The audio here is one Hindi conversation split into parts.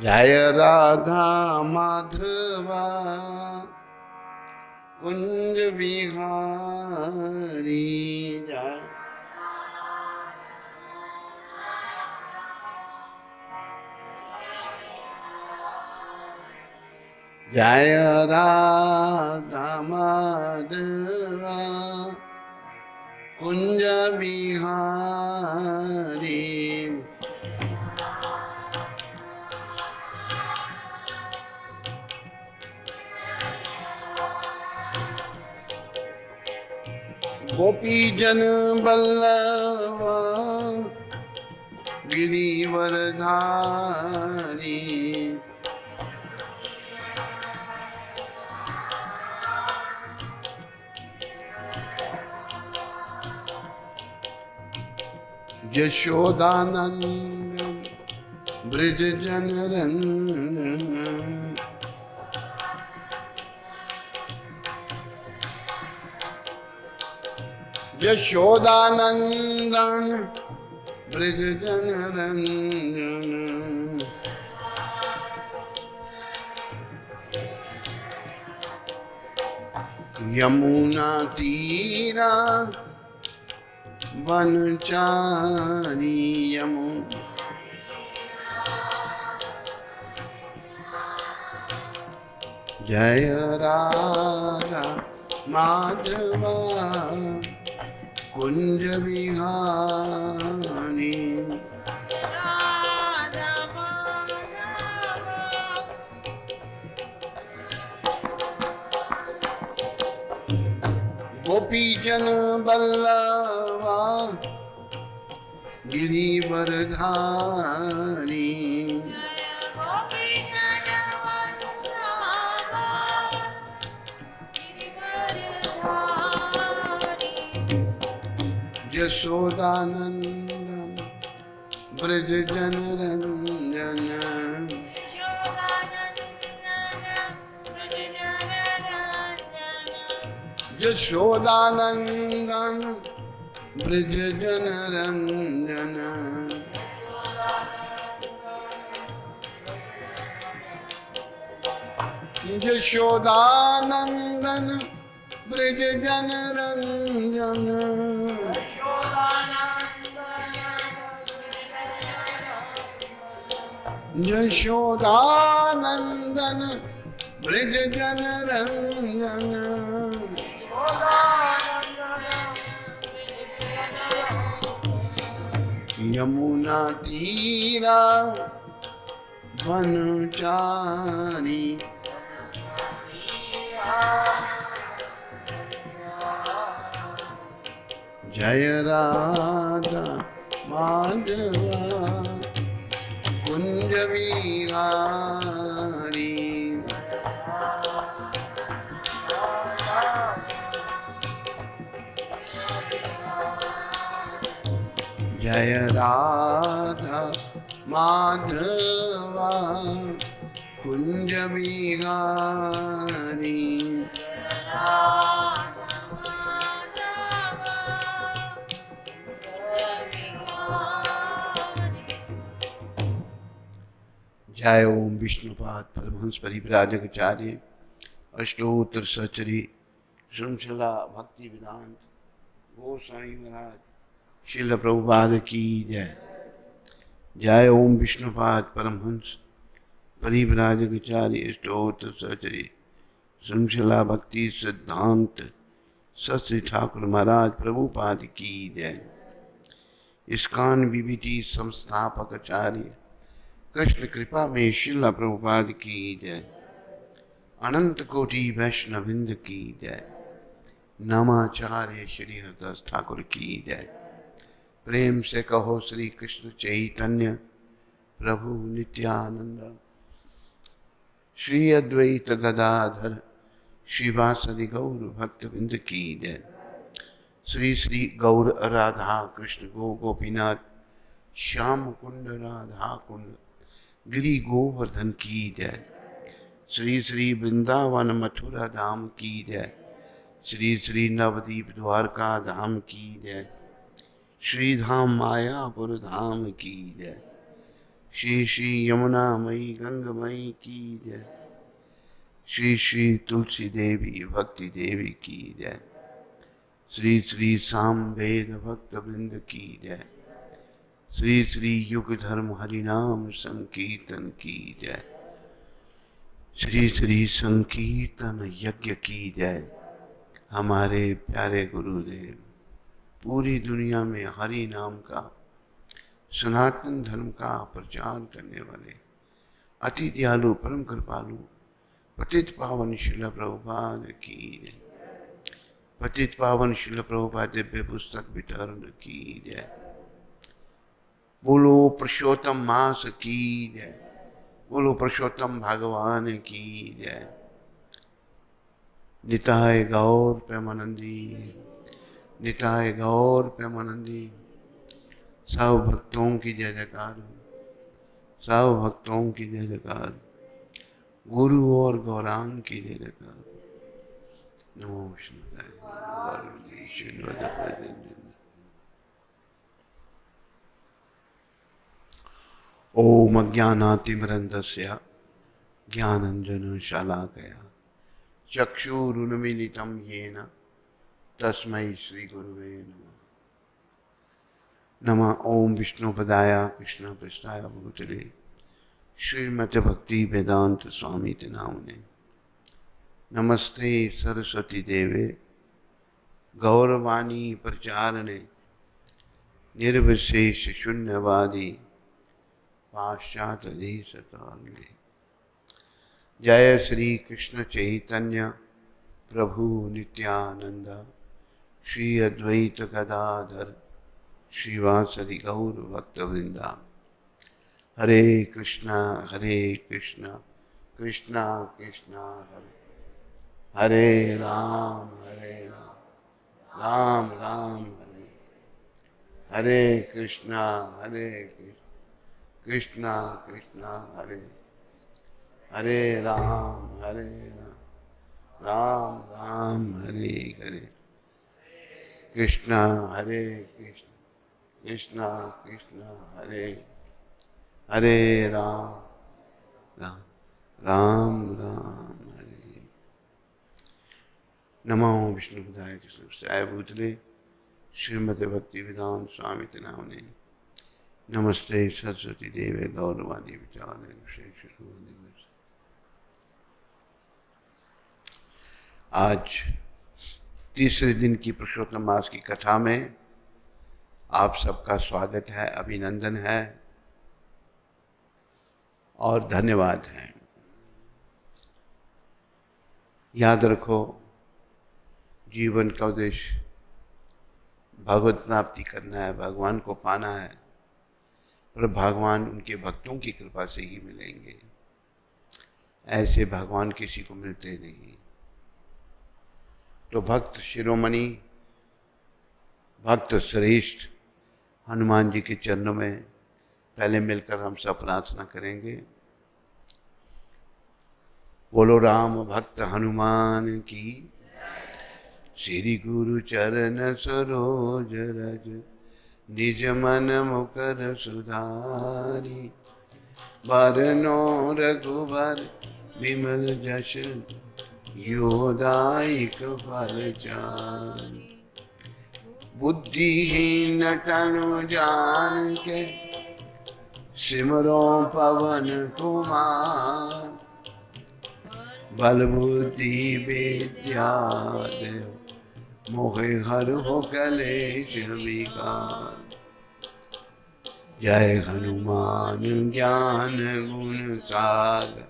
जय राधा माधवा कुंज बिहारी जय जय राधा माधवा कुंज बिहारी गोपी जन बल्लवा गिरिवरधारी यशोदानंद ब्रज जनरंजन यशोदानंदन ब्रज जनरंजन यमुना तीरा वनचारी यमुना जय राधा माधवा कुंज बिहारी गोपी जन बल्लवा गिरिवरधारी यशोदानंदन ब्रज जनरंजन यशोदानंदन ब्रज जनरंजन यशोदानंदन ब्रज जनरंजन यशोदानंदन ब्रज जनरंजन यमुना तीरा वनचारी जय राधा माधवा कुंज बिहारी जय राधा माधवा कुंज बिहारी जय ओम विष्णुपाद परमहंस परिव्राजकाचार्य अष्टोत्तर सहचरी श्रृंखला भक्ति वेदांत गोसाई महाराज श्रील प्रभुपाद की जय। जय ओम विष्णुपाद परमहंस परिव्राजकाचार्य अष्टोत्तर सहचरी श्रृंखला भक्ति सिद्धांत सत ठाकुर महाराज प्रभुपाद की जय। इस्कॉन बीबीटी संस्थापक आचार्य कृष्ण कृपा में श्रील प्रभुपाद की जय। अनंत कोटि वैष्णविंद की जय। नामाचार्य श्री हरिदास ठाकुर की जय। प्रेम से कहो श्री कृष्ण चैतन्य प्रभु नित्यानंद श्री अद्वैत गदाधर श्रीवासदि गौर भक्तविंद की जय। श्री श्री गौर राधा कृष्ण गोपीनाथ श्याम कुंड राधा कुंड गिरि गोवर्धन की जय। श्री श्री वृंदावन मथुरा धाम की जय। श्री श्री नवदीप द्वारका धाम की जय। श्री धाम मायापुर धाम की जय। श्री श्री यमुना मई गंगमयी की जय। श्री श्री तुलसी देवी भक्ति देवी की जय। श्री श्री साम वेद भक्त वृंद की जय। श्री श्री युग धर्म हरिनाम संकीर्तन की जय। श्री श्री संकीर्तन यज्ञ की जय। हमारे प्यारे गुरुदेव पूरी दुनिया में हरि नाम का, सनातन धर्म का प्रचार करने वाले अति दयालु परम कृपालु पतित पावन श्रील प्रभुपाद की जय। पतित पावन श्रील प्रभुपाद दिव्य पुस्तक वितरण की जय। बोलो पुरुषोत्तम मास की जय। बोलो पुरुषोत्तम भगवान की जय। निताय गौर प्रेमानंदी, निताय गौर प्रेमानंदी। सब भक्तों की जय जयकार, सब भक्तों की जय जयकार, गुरु और गौरांग की जय जयकार। नमो विष्णुदेव। ओम अज्ञानातिमिरन्धस्य ज्ञानाञ्जनशलाकया चक्षुरुन्मीलितं येन तस्मै श्रीगुरुवे नमः। नमः ओम विष्णुपदाय कृष्णपृष्ठाय भूतले श्रीमद् भक्ति वेदांत स्वामी नामने। नमस्ते सरस्वती देवे गौरवाणी प्रचारणे निर्विशेष शून्यवादी पाश्चात्य देशतारिणे। जय श्री कृष्ण चैतन्य प्रभु नित्यानंद श्री अद्वैत गदाधर श्रीवासदि गौर भक्तवृंदा। हरे कृष्णा कृष्णा कृष्णा हरे हरे राम राम राम हरे हरे कृष्णा कृष्णा कृष्णा हरे हरे राम राम राम हरे हरे। कृष्णा हरे कृष्णा कृष्णा हरे हरे राम राम हरे। नमो विष्णुपदाय कृष्णपृष्ठाय भूतले श्रीमद् भक्ति वेदांत स्वामी नामने। नमस्ते सरस्वती देवे गौरवाणी विचारे विशेष। आज तीसरे दिन की पुरुषोत्तम मास की कथा में आप सबका स्वागत है, अभिनंदन है और धन्यवाद है। याद रखो, जीवन का उद्देश्य भगवत प्राप्ति करना है, भगवान को पाना है, पर भगवान उनके भक्तों की कृपा से ही मिलेंगे। ऐसे भगवान किसी को मिलते नहीं। तो भक्त शिरोमणि, भक्त श्रेष्ठ हनुमान जी के चरणों में पहले मिलकर हम सब प्रार्थना करेंगे। बोलो राम भक्त हनुमान की। श्री गुरु चरण सरोज रज निज मन मुकर सुधारी। बरनो रघुबर विमल जश योदायक फलचान। बुद्धिहीन तनु जान के सिमरो पवन कुमार। बल बुद्धि विद्या देव मोहे हर हो कलेश विकार। जय हनुमान ज्ञान गुण सागर।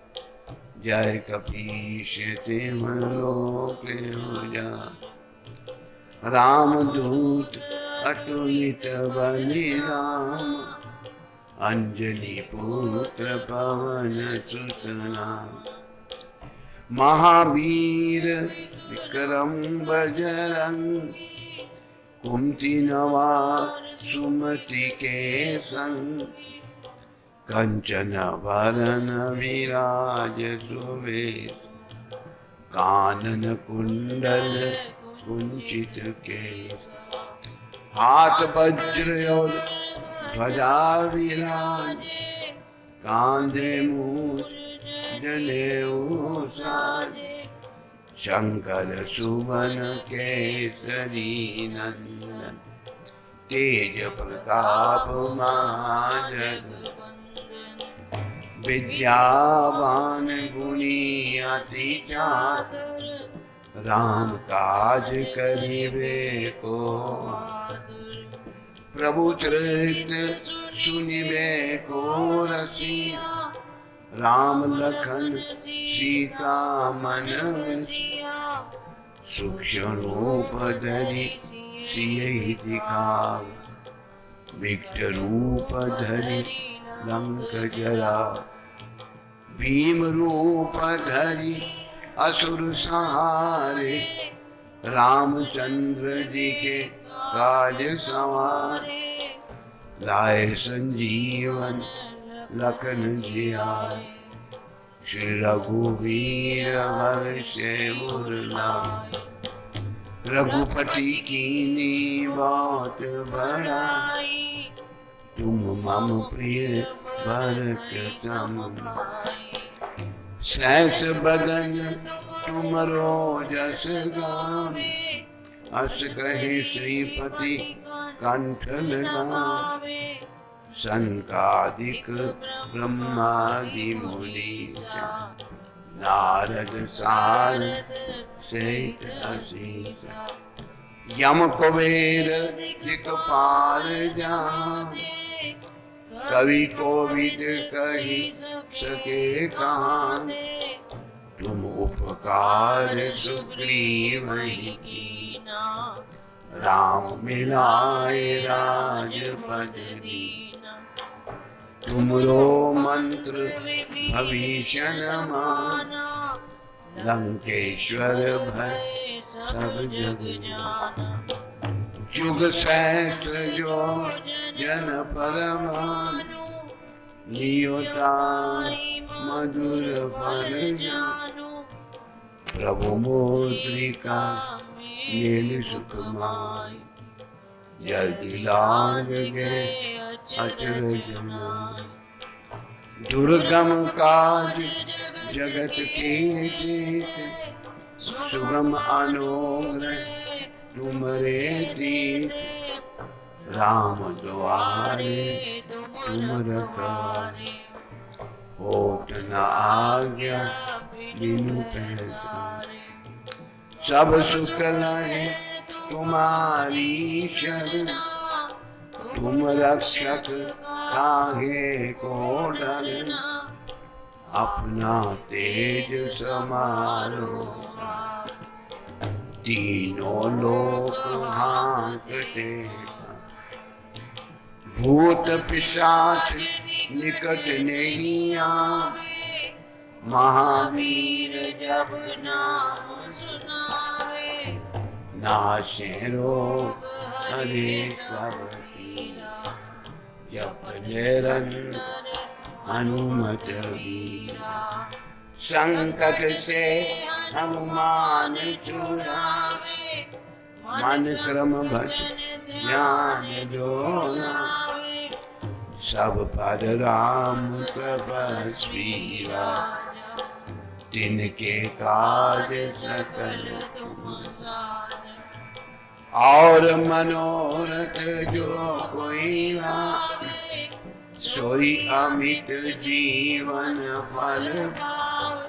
जय कपीश तिम लोक उजागर। रामदूत अतुलित बलि राम। अंजनी पुत्र पवन सुत नाम। महावीर विक्रम बजरंग। कुमति निवार सुमति के संग। कंचन वरन विराज सुवेश। कानन कुंडल कुंचित केश। हाथ वज्र और ध्वजा विराज। कांधे मूछ जनेऊ साजे, शंकर सुवन केसरी नंदन, तेज प्रताप महाजगवंदन, विद्यावान गुणी अति चातुर, राम काज करिबे को आतुर, प्रभु चरित्र सुनिबे को रसिया, राम लखन सीता मन बसिया, सूक्ष्म रूप धरि सियहि दिखावे, विकट रूप धरि लंक जरावे, भीम रूप धरि असुर संहारे, रामचंद्र जी के काज संवारे, लाए संजीवन लखन जियाए, श्री रघुवीर हर्षे उर लाए, रघुपति कीन्ही बहुत बड़ाई, तुम मम प्रिय भरत सम भाई, सहस बदन तुमरो जस गावे, अस कहि श्रीपति कंठ लगावे, सनकादिक ब्रह्मादि मुनीसा, नारद सारद सहित असीसा, यम कुबेर दिक्पाल जाने, कवि कोविद कहि सके कहाने, तुम उपकार सुग्रीवहि कीना, राम मिलाए राजपद दीना, तुमरो मंत्र भविष्य न माना, लंकेश्वर भय सब जग जाना, जुग सहस्र जो जन परमानु, लियो ताहि मधुर फल जानू, प्रभु मुद्रिका नील सुख माई, जल्दी लाग गए अचरज माई, दुर्गम काज जगत के जेत, सुगम अनुग्रह तुमरे दीत, राम द्वारे तुम रखवारे, होत न आज्ञा बिनु पैसारे, सब सुख लहे तुम्हारी शरण, तुम रक्षक काहे को डरना, अपना तेज समारो, तीनों लोक हाँकते, भूत पिशाच निकट नहीं आवे, महावीर जब नाम सुनावे, नाशे रोग हरे सब पीरा, जप निरंतर हनुमत वीरा, संकट से हनुमान छुड़ावे, मन क्रम भजन ध्यान जो लावे, सब पर राम तपस्वी राजा, तिनके काज सकल तुम साजा, और मनोरथ जो कोई लावे, सोई अमित जीवन फल पावे,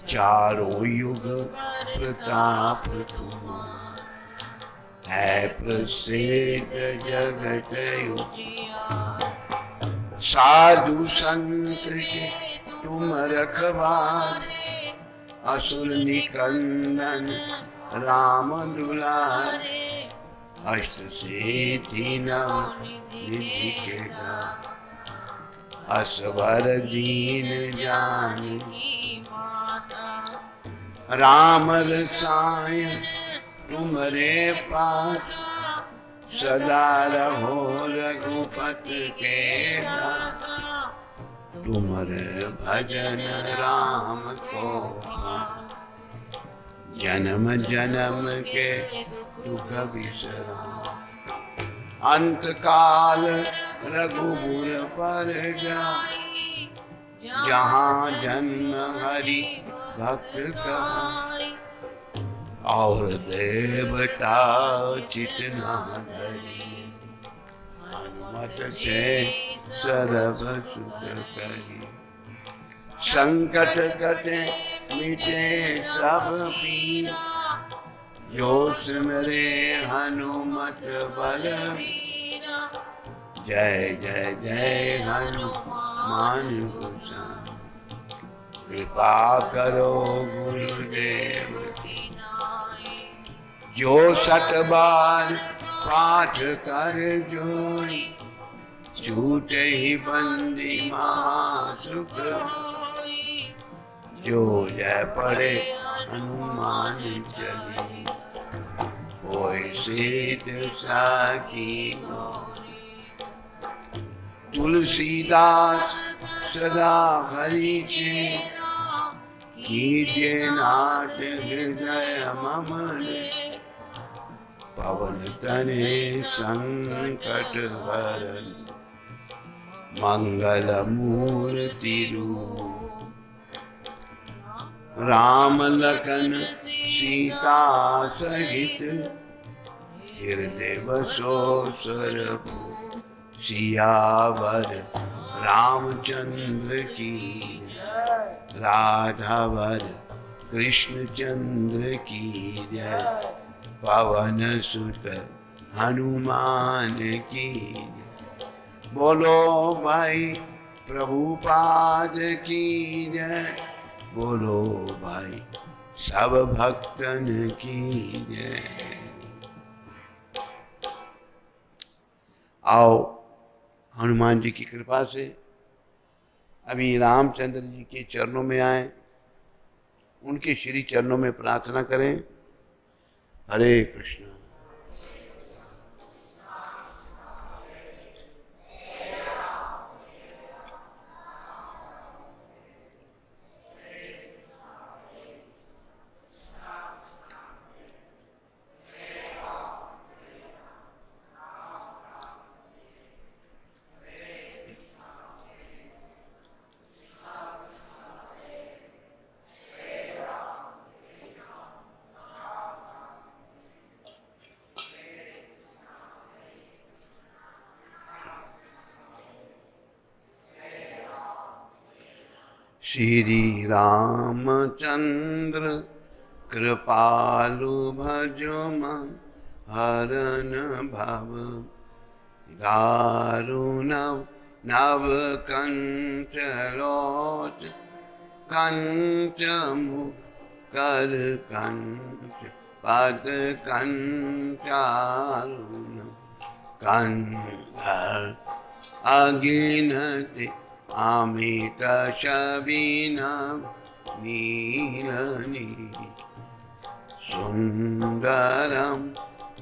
चारों युग प्रताप तुम्हारा, है प्रसिद्ध जगत उजियारा, साधु संत के तुम रखवारे, असुर निकंदन राम दुलारे, अष्ट सिद्धि नव निधि के दाता, असवर दीन जानकी माता, राम रसायन तुम्हारे पास, सदा रहो रघुपति के दासा, तुम्हारे भजन राम को जन्म जन्म के दुख विश्राम, अंत काल रघुबर पर जाई, जहाँ जन्म हरि भक्त कहाई, और देवता चित न धरी, हनुमत से सर्व सुख करी। संकट कटे मिटे सब पीरा, जो सिमरे हनुमत बलवीरा। जय जय जय हनुमान गोसाई, कृपा करो गुरुदेव की नाई। जो 7 बार पाठ कर जोई, छूटे ही बंदी महासुख होई। जो जय पढ़े हनुमान चली, होय सिद्ध साखी गौरी। तुलसीदास सदा हरि चेरा, कीजिए नाथ हृदय ममन। पवन तनय संकट हरन, मंगल मूर्ति रूप। राम लखन सीता सहित, हृदय बसो सरभूप। सियावर रामचंद्र की, राधावर कृष्णचंद्र की जय। पवन सुत हनुमान की, बोलो भाई प्रभुपाद की जय। बोलो भाई सब भक्तन की जय। आओ हनुमान जी की कृपा से अभी रामचंद्र जी के चरणों में आए, उनके श्री चरणों में प्रार्थना करें। हरे कृष्ण। श्री रामचंद्र कृपालु भजो मन, हरन भव दारुण नव कंठ लोच। कंठ मुख कर कंठ पद कंचारुण। कंधर अगिनति अमित शबीनम नीलनी। सुंदरम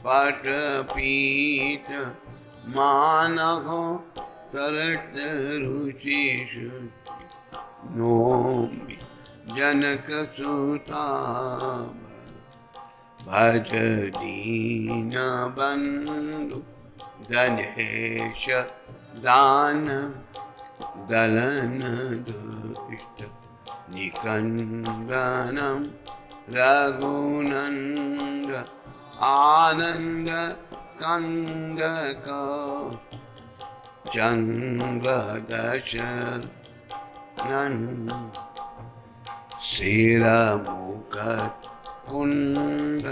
पटपीत मानहो तरत रुचिषु। नोमि जनक सुता भज दीन बंधु। गणेश दान दलन दुष्ट निकंदनम। रघुनंद आनंद कंद को चंद्र दशरथन। सिर मुकुट कुंड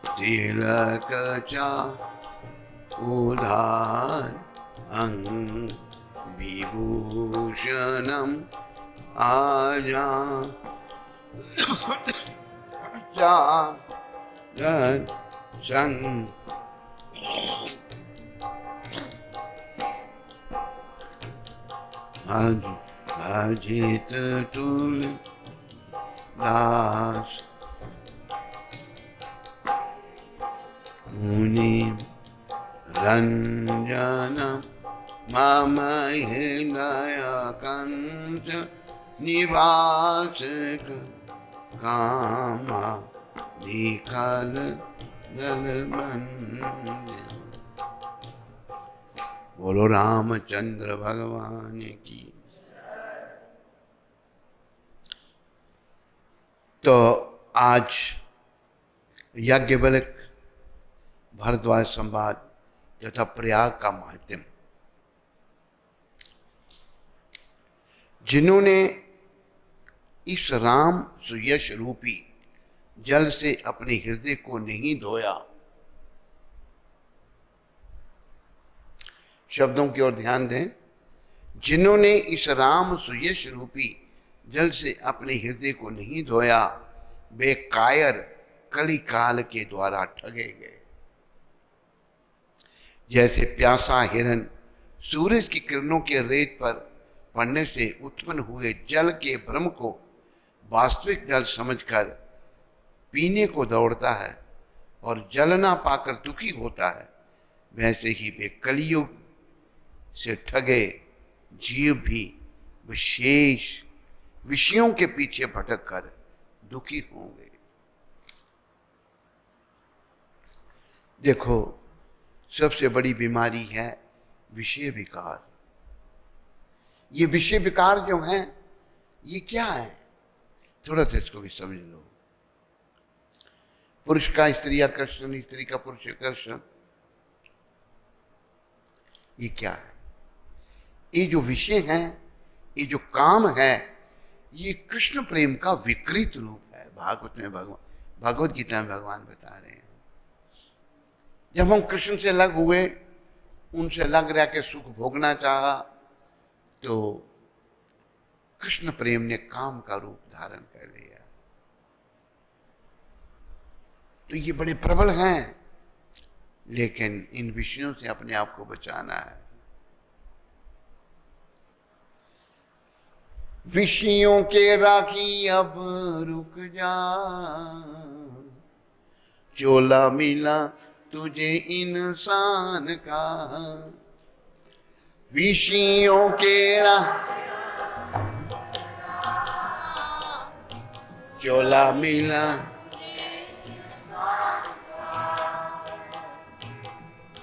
तिलक उधार अंग विभूषणम। आजा संग अजित तुलदास मुनि रंजन। मम हृदय कंठ निवास कामा निकाल दलबंद। बोलो रामचंद्र भगवान की। तो आज याज्ञवल्क्य भारद्वाज संवाद तथा प्रयाग का माध्यम, जिन्होंने इस राम सुयश रूपी जल से अपने हृदय को नहीं धोया, शब्दों की ओर ध्यान दें, जिन्होंने इस राम सुयश रूपी जल से अपने हृदय को नहीं धोया, वे कायर कली काल के द्वारा ठगे गए। जैसे प्यासा हिरन सूरज की किरणों के रेत पर पड़ने से उत्पन्न हुए जल के भ्रम को वास्तविक जल समझकर पीने को दौड़ता है और जल ना पाकर दुखी होता है, वैसे ही वे कलियुग से ठगे जीव भी विशेष विषयों के पीछे भटक कर दुखी होंगे। देखो, सबसे बड़ी बीमारी है विषय विकार। ये विषय विकार जो है, ये क्या है? थोड़ा सा इसको भी समझ लो। पुरुष का स्त्री आकर्षण, स्त्री का पुरुष आकर्षण, ये क्या है? ये जो विषय है, ये जो काम है, ये कृष्ण प्रेम का विकृत रूप है। भागवत में भगवत गीता में भगवान बता रहे हैं, जब हम कृष्ण से अलग हुए, उनसे अलग रह के सुख भोगना चाहा, तो कृष्ण प्रेम ने काम का रूप धारण कर लिया। तो ये बड़े प्रबल हैं, लेकिन इन विषयों से अपने आप को बचाना है। विषयों के राखी अब रुक जा, चोला मिला तुझे इंसान का। विषयों के चोला मिला,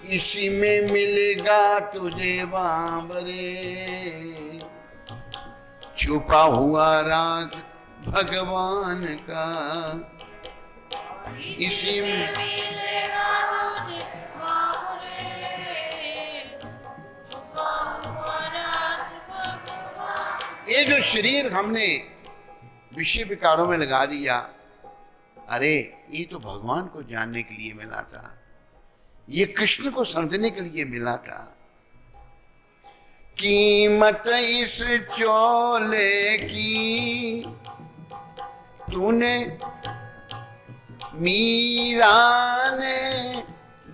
इसी में मिलेगा तुझे बाबरे, छुपा हुआ राज भगवान का। इसी में मिलेगा तुझे बाबरे, छुपा हुआ राज भगवान। ये जो शरीर हमने विषय विकारों में लगा दिया, अरे ये तो भगवान को जानने के लिए मिला था, ये कृष्ण को समझने के लिए मिला था। कीमत इस चोले की तूने मीरा ने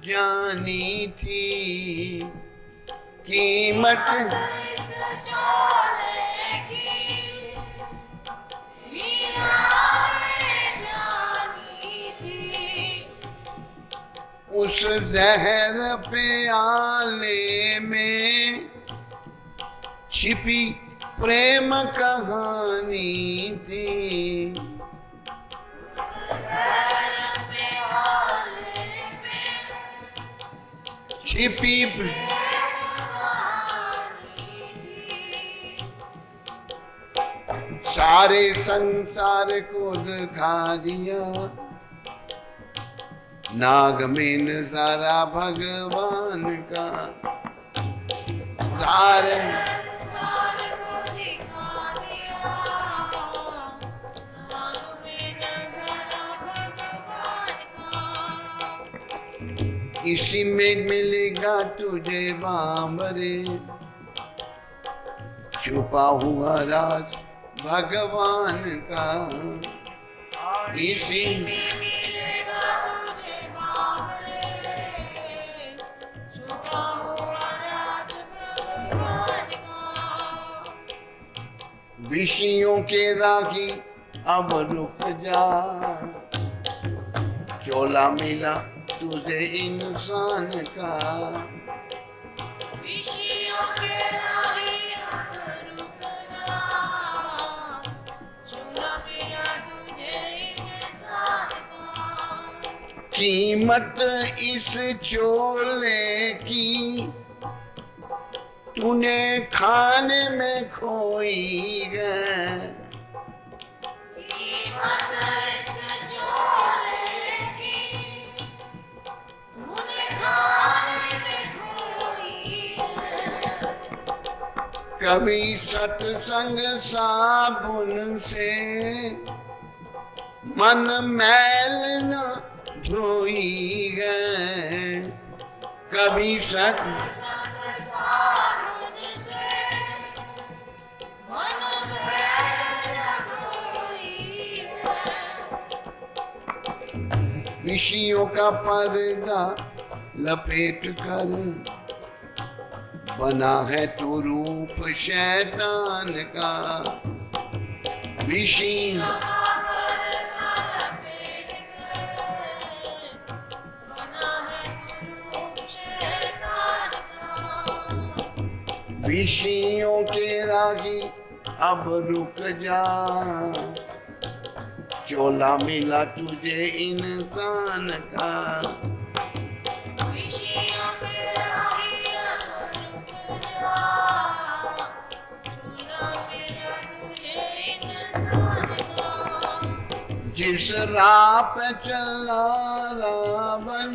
जानी थी, कीमत इस चोले की मीरा ने जानी थी। उस जहर प्याले में छिपी प्रेम कहानी थी। छिपी सारे संसार को दिखा दिया, नाग में नजारा भगवान का। सारे इसी में मिलेगा तुझे बाबरे, छुपा हुआ राज भगवान का। इसी में मिलेगा तुझे बाबरे, छुपा हुआ राज भगवान का। विषयों के रागी अब रुक जा, चोला मिला तुझे इंसान का। विषयों के राही अब रुक जा, चोला मिला तुझे इंसान का। कीमत इस चोले की तूने खाने में खोई है, कीमत कभी सत्संग साबुन से मन मैल न धोई है, कभी सत्संग साबुन से मन मैल न धोई है। विषयों का पर्दा लपेट कर बना है तू रूप शैतान का। विषय विषयों के रागी अब रुक जा, चोला मिला तुझे इंसान का। जिस राह पे चला रावण,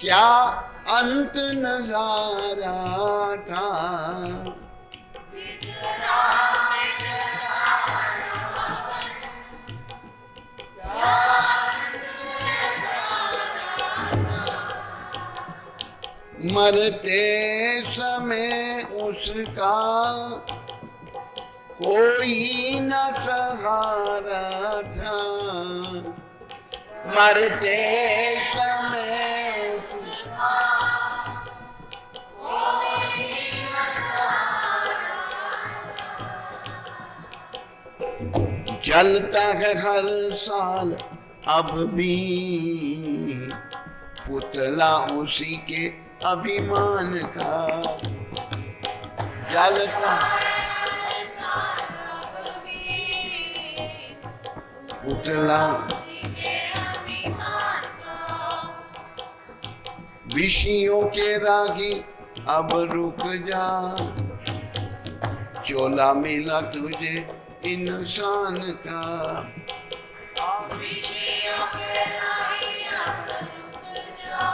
क्या अंत नजारा था। जिस राह पे चला रावण, क्या अंत नजारा था। मरते समय उसका कोई न सहारा था। मरते समय उसका कोई न सहारा था। चलता है हर साल अब भी पुतला उसी के अभिमान का। चलता पुतला विषयों के रागी अब रुक जा, चोला मिला तुझे इंसान का। विषयों के रागी अब रुक जा,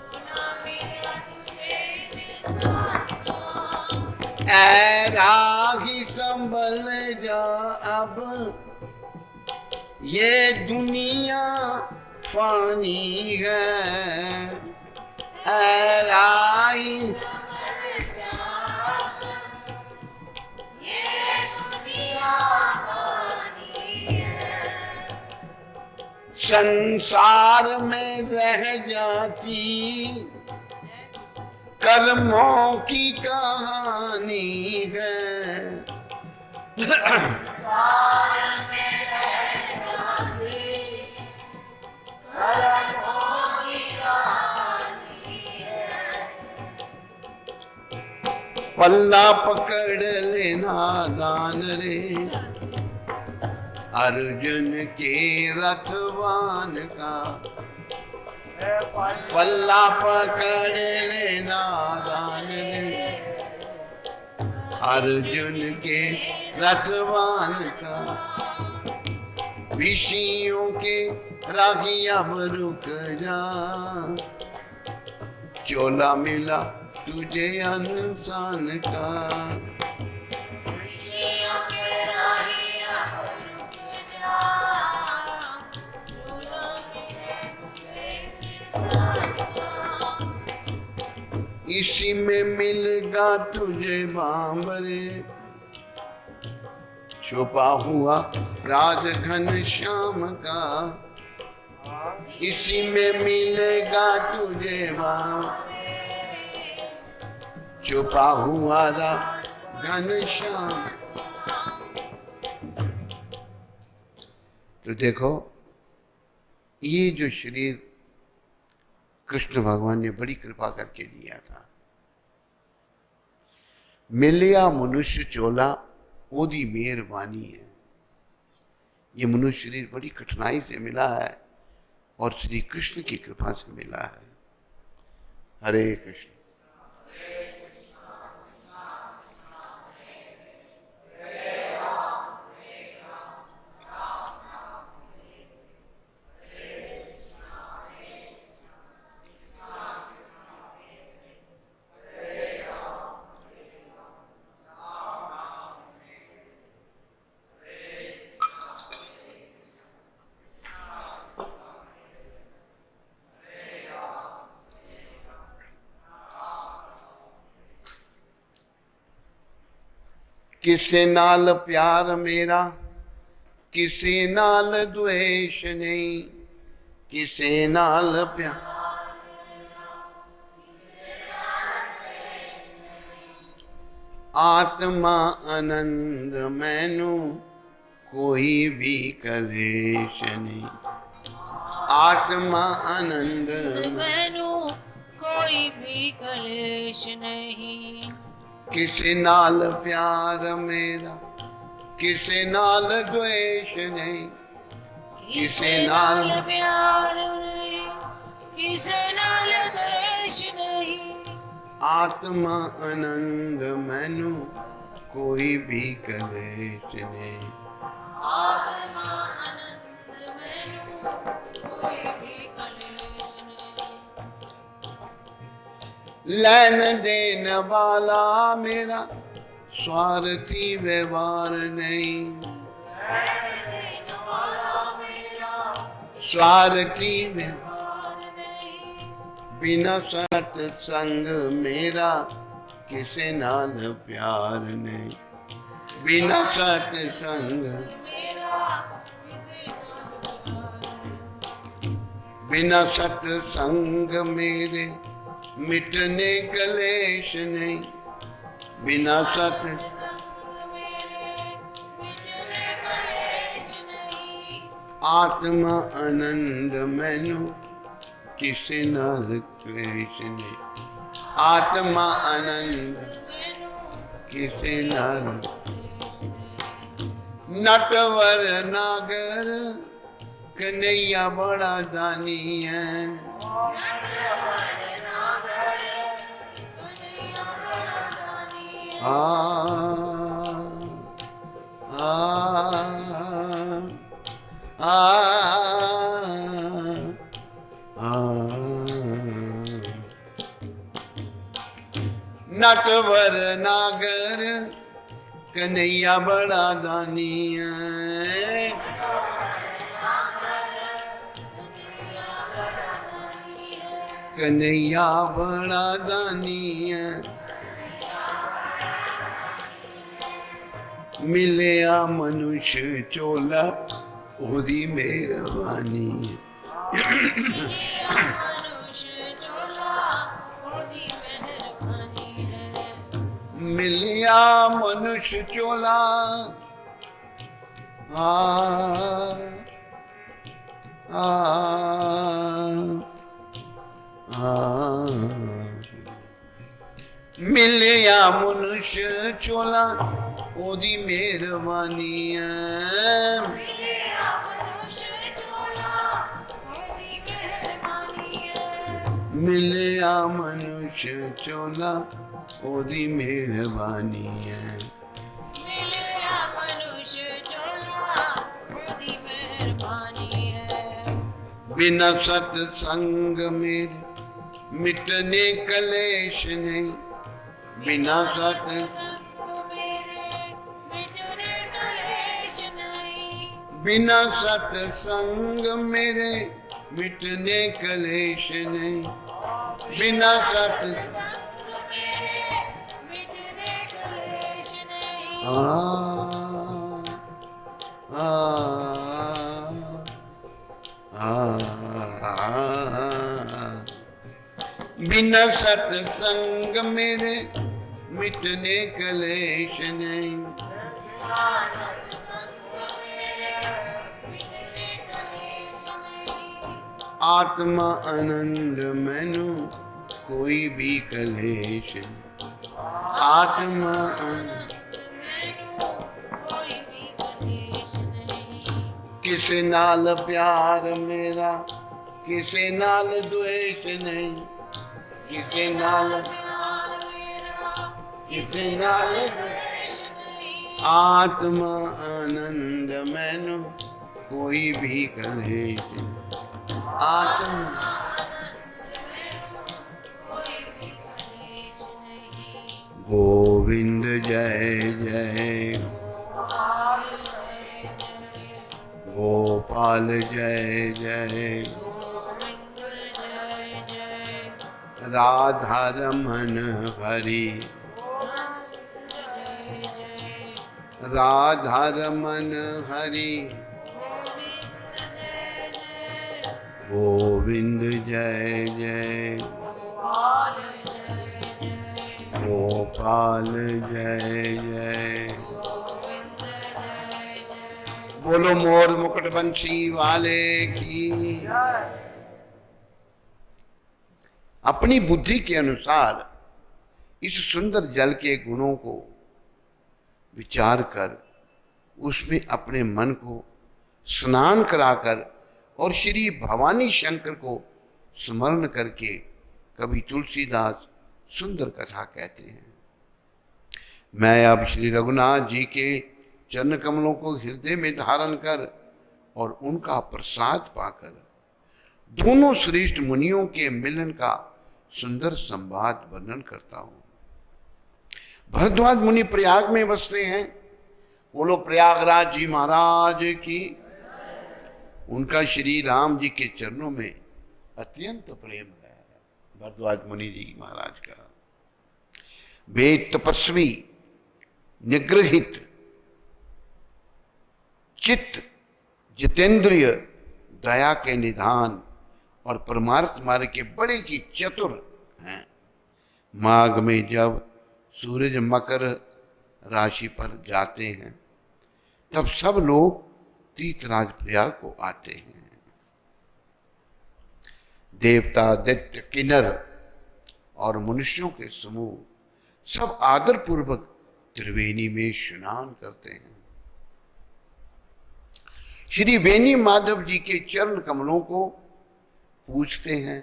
चोला मिला तुझे इंसान का। ऐ रागी संभल जा अब, ये दुनिया फानी है। ऐ राही ये दुनिया फानी है। संसार में रह जाती कर्मों की कहानी है। पल्ला पकड़ लेना दान रे, अर्जुन के रथवान का। पल्ला पकड़ लेना दान रे, अर्जुन के रथवान का। विषयों के रागी अब रुक जा, चोला मिला तुझे इंसान का। विषयों के रागी अब रुक जा, चोला मिला तुझे इंसान का। इसी में मिलेगा तुझे बांबरे, छुपा हुआ राज घन श्याम का। इसी में मिलेगा तुझे बांबरे, छुपा हुआ राज घन श्याम। तो देखो, ये जो शरीर कृष्ण भगवान ने बड़ी कृपा करके दिया था। मिलिया मनुष्य चोला ओदी मेहरबानी है। ये मनुष्य शरीर बड़ी कठिनाई से मिला है और श्री कृष्ण की कृपा से मिला है। हरे कृष्ण। किसे नाल प्यार मेरा, किसे नाल द्वेष नहीं, किसे नाल प्यार, आत्मा आनंद मैनू कोई भी कलेश नहीं, आत्मा आनंद मैनू कोई भी कलेश नहीं। किसे नाल प्यार मेरा, किसे नाल द्वेष नहीं, किसे नाल प्यार नहीं, किसे नाल द्वेष नहीं। आत्मा आनंद मैनू कोई भी कलेश नहीं, आत्मा आनंद मैनू कोई भी कलेश नहीं। लैन देन वाला मेरा स्वार्थी व्यवहार नहीं, स्वार्थी व्यवहार बिना सत्संग मेरा किसे नाल प्यार नहीं, बिना सत्संग बिना सत्संग मेरे मिटने कलेश नहीं, बिना सत्संग आत्मा आनंद मैनू किसे नाल क्लेश नहीं, आत्मा आनंद किसे नाल। नटवर नागर कन्हैया बड़ा दानी है, आ नटवर नागर कन्हैया बड़ा दानी है, कन्हैया बड़ा दानी है। मिलिया मनुष्य चोला ओदी मेहरबानी, मिलिया मनुष्य चोला मिलिया मनुष्य चोला ओदी मेहरबानी है, मिलिया मनुष्य चोला ओदी मेहरबानी है, मिलिया मनुष्य चोला ओदी मेहरबानी है। बिना सत्संग मेरे मिटने कलेश नहीं, बिना सत्संग बिना सत्संग मेरे मिटने कलेश नहीं, बिना सत्संग बिना सत्संग मेरे मिटने कलेश नहीं, आत्मा आनंद मैनू कोई भी कलेश, आत्मा आनंद किसे नाल प्यार मेरा, किसे नाल द्वेष नहीं, किसे नाल किसे नाल आत्मा आनंद मैनू कोई भी कलेश, आत्मा गोविंद जय जय, गोपाल जय जय, राधा रमन हरि, राधा रमन हरि गोविंद जय जय, गोपाल जय जय। बोलो मोर मुकुट बंशी वाले की। अपनी बुद्धि के अनुसार इस सुंदर जल के गुणों को विचार कर उसमें अपने मन को स्नान कराकर और श्री भवानी शंकर को स्मरण करके कवि तुलसीदास सुंदर कथा कहते हैं। मैं अब श्री रघुनाथ जी के चरण कमलों को हृदय में धारण कर और उनका प्रसाद पाकर दोनों श्रेष्ठ मुनियों के मिलन का सुंदर संवाद वर्णन करता हूं। भरद्वाज मुनि प्रयाग में बसते हैं। बोलो प्रयागराज जी महाराज की। उनका श्री राम जी के चरणों में अत्यंत प्रेम है। भरद्वाज मुनि जी महाराज का वेद तपस्वी, निग्रहित चित्त, जितेंद्रिय, दया के निधान और परमार्थ मार्ग के बड़े ही चतुर हैं। माघ में जब सूरज मकर राशि पर जाते हैं तब सब लोग तीर्थराज प्रयाग को आते हैं। देवता, दैत्य, किन्नर और मनुष्यों के समूह सब आदर पूर्वक त्रिवेणी में स्नान करते हैं। श्री वेणी माधव जी के चरण कमलों को पूजते हैं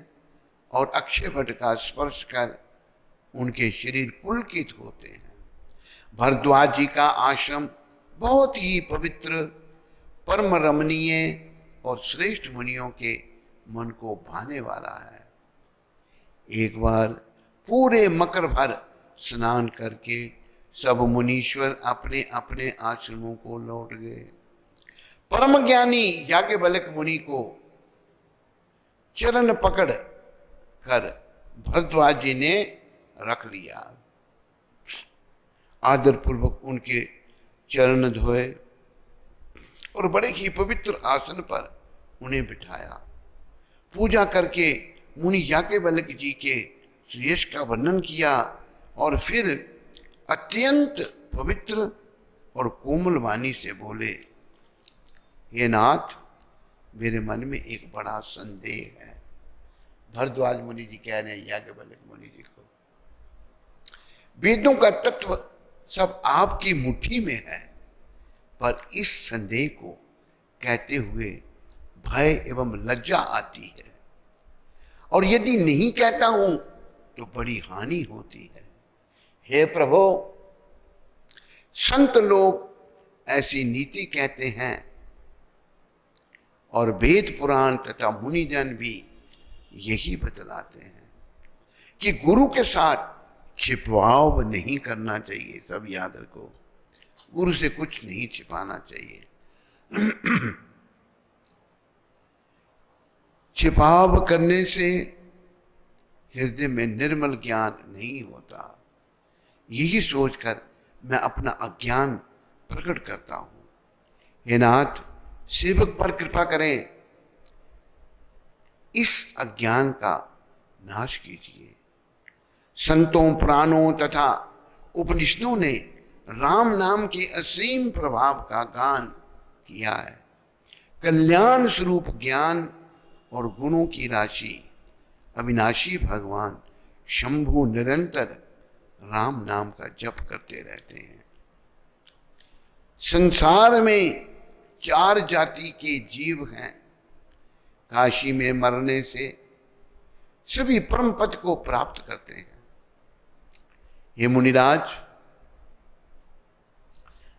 और अक्षय वट का स्पर्श कर उनके शरीर पुलकित होते हैं। भरद्वाज जी का आश्रम बहुत ही पवित्र, परम रमणीय और श्रेष्ठ मुनियों के मन को भाने वाला है। एक बार पूरे मकर भर स्नान करके सब मुनीश्वर अपने अपने आश्रमों को लौट गए। परम ज्ञानी याज्ञवल्क्य मुनि को चरण पकड़ कर भरद्वाज जी ने रख लिया। आदर पूर्वक उनके चरण धोए और बड़े ही पवित्र आसन पर उन्हें बिठाया। पूजा करके मुनि याज्ञवल्क्य जी के सुयश का वर्णन किया और फिर अत्यंत पवित्र और कोमल वाणी से बोले, हे नाथ, मेरे मन में एक बड़ा संदेह है। भरद्वाज मुनि जी कह रहे हैं याज्ञवल्क्य मुनि जी को, वेदों का तत्व सब आपकी मुट्ठी में है, पर इस संदेह को कहते हुए भय एवं लज्जा आती है, और यदि नहीं कहता हूं तो बड़ी हानि होती है। हे प्रभु, संत लोग ऐसी नीति कहते हैं और वेद पुराण तथा मुनिजन भी यही बतलाते हैं कि गुरु के साथ छिपाव नहीं करना चाहिए। सब याद रखो, गुरु से कुछ नहीं छिपाना चाहिए। छिपाव करने से हृदय में निर्मल ज्ञान नहीं होता। यही सोचकर मैं अपना अज्ञान प्रकट करता हूं। हे नाथ, सेवक पर कृपा करें, इस अज्ञान का नाश कीजिए। संतों, पुराणों तथा उपनिषदों ने राम नाम के असीम प्रभाव का गान किया है। कल्याण स्वरूप ज्ञान और गुणों की राशि अविनाशी भगवान शंभु निरंतर राम नाम का जप करते रहते हैं। संसार में 4 जाति के जीव हैं। काशी में मरने से सभी परम पद को प्राप्त करते हैं। ये मुनिराज,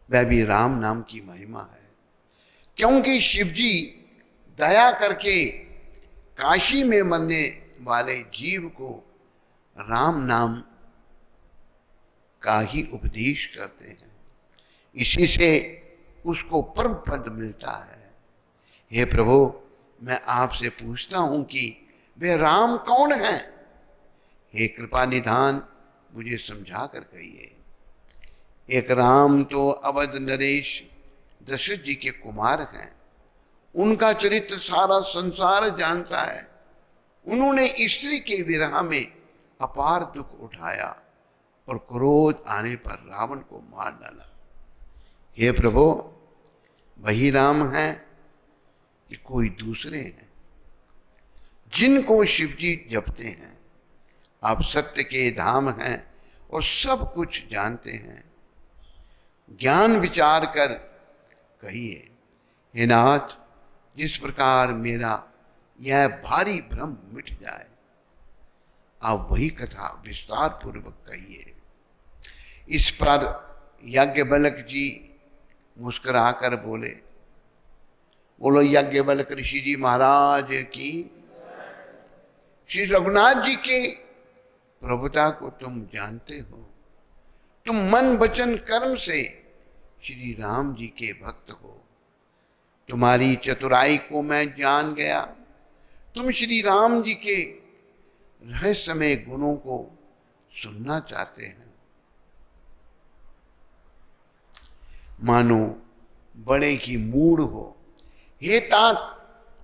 वह भी राम नाम की महिमा है, क्योंकि शिव जी दया करके काशी में मरने वाले जीव को राम नाम का ही उपदेश करते हैं। इसी से उसको परम पद मिलता है। हे प्रभु, मैं आपसे पूछता हूं कि वे राम कौन हैं? हे कृपा निधान, मुझे समझा कर कहिए। एक राम तो अवध नरेश दशरथ जी के कुमार हैं, उनका चरित्र सारा संसार जानता है। उन्होंने स्त्री के विरह में अपार दुख उठाया और क्रोध आने पर रावण को मार डाला। हे प्रभु, वही राम हैं कि कोई दूसरे हैं जिनको शिवजी जपते हैं? आप सत्य के धाम हैं और सब कुछ जानते हैं। ज्ञान विचार कर कहिए, हे नाथ, जिस प्रकार मेरा यह भारी भ्रम मिट जाए, आप वही कथा विस्तार पूर्वक कहिए। इस पर याज्ञवल्क्य जी मुस्कुराकर बोले, बोलो याज्ञवल्क्य ऋषि जी महाराज की। श्री रघुनाथ जी के प्रभुता को तुम जानते हो। तुम मन वचन कर्म से श्री राम जी के भक्त हो। तुम्हारी चतुराई को मैं जान गया। तुम श्री राम जी के रहस्यमय गुणों को सुनना चाहते हैं। मानो बड़े ही मूढ़ हो। हे तात,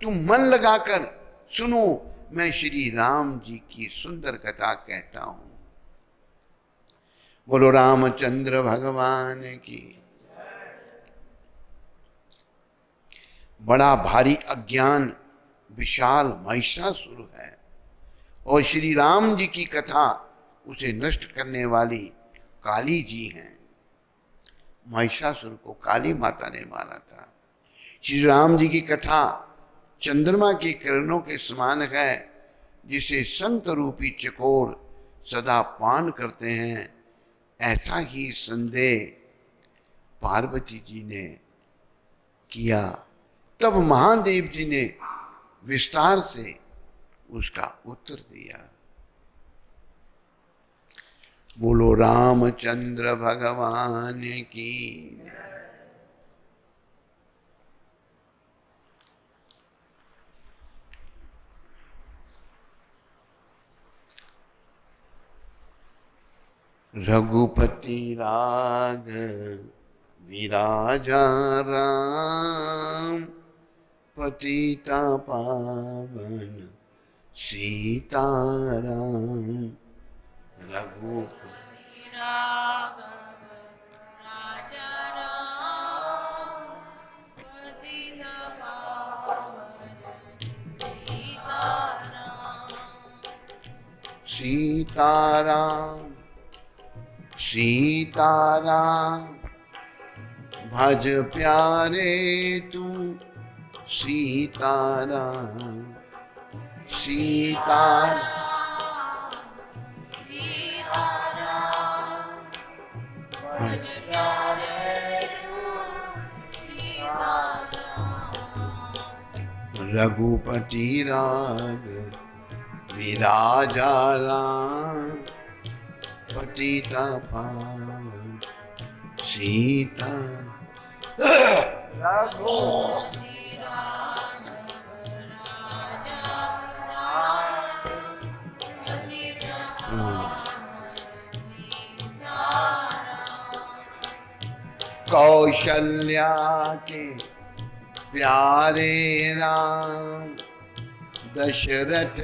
तुम मन लगाकर सुनो, मैं श्री राम जी की सुंदर कथा कहता हूं। बोलो रामचंद्र भगवान की। बड़ा भारी अज्ञान विशाल महिषासुर है और श्री राम जी की कथा उसे नष्ट करने वाली काली जी हैं। महिषासुर को काली माता ने मारा था। श्री राम जी की कथा चंद्रमा की किरणों के समान है, जिसे संत रूपी चकोर सदा पान करते हैं। ऐसा ही संदेह पार्वती जी ने किया। तब महादेव जी ने विस्तार से उसका उत्तर दिया। बोलो रामचंद्र भगवान की। रघुपति राग विराजा राम, पतिता पावन सीताराम। रघुपति राघव राजा राम, पतित पावन सीताराम। सीताराम सीताराम, भज प्यारे तू सीताराम। सीताराम सीताराम, भज प्यारे तू सीताराम। रघुपति राग विराजा राम, पतिता पावन सीता। रघुपति राघव राजा राम, पतित पावन सीताराम। कौशल्या के प्यारे राम, दशरथ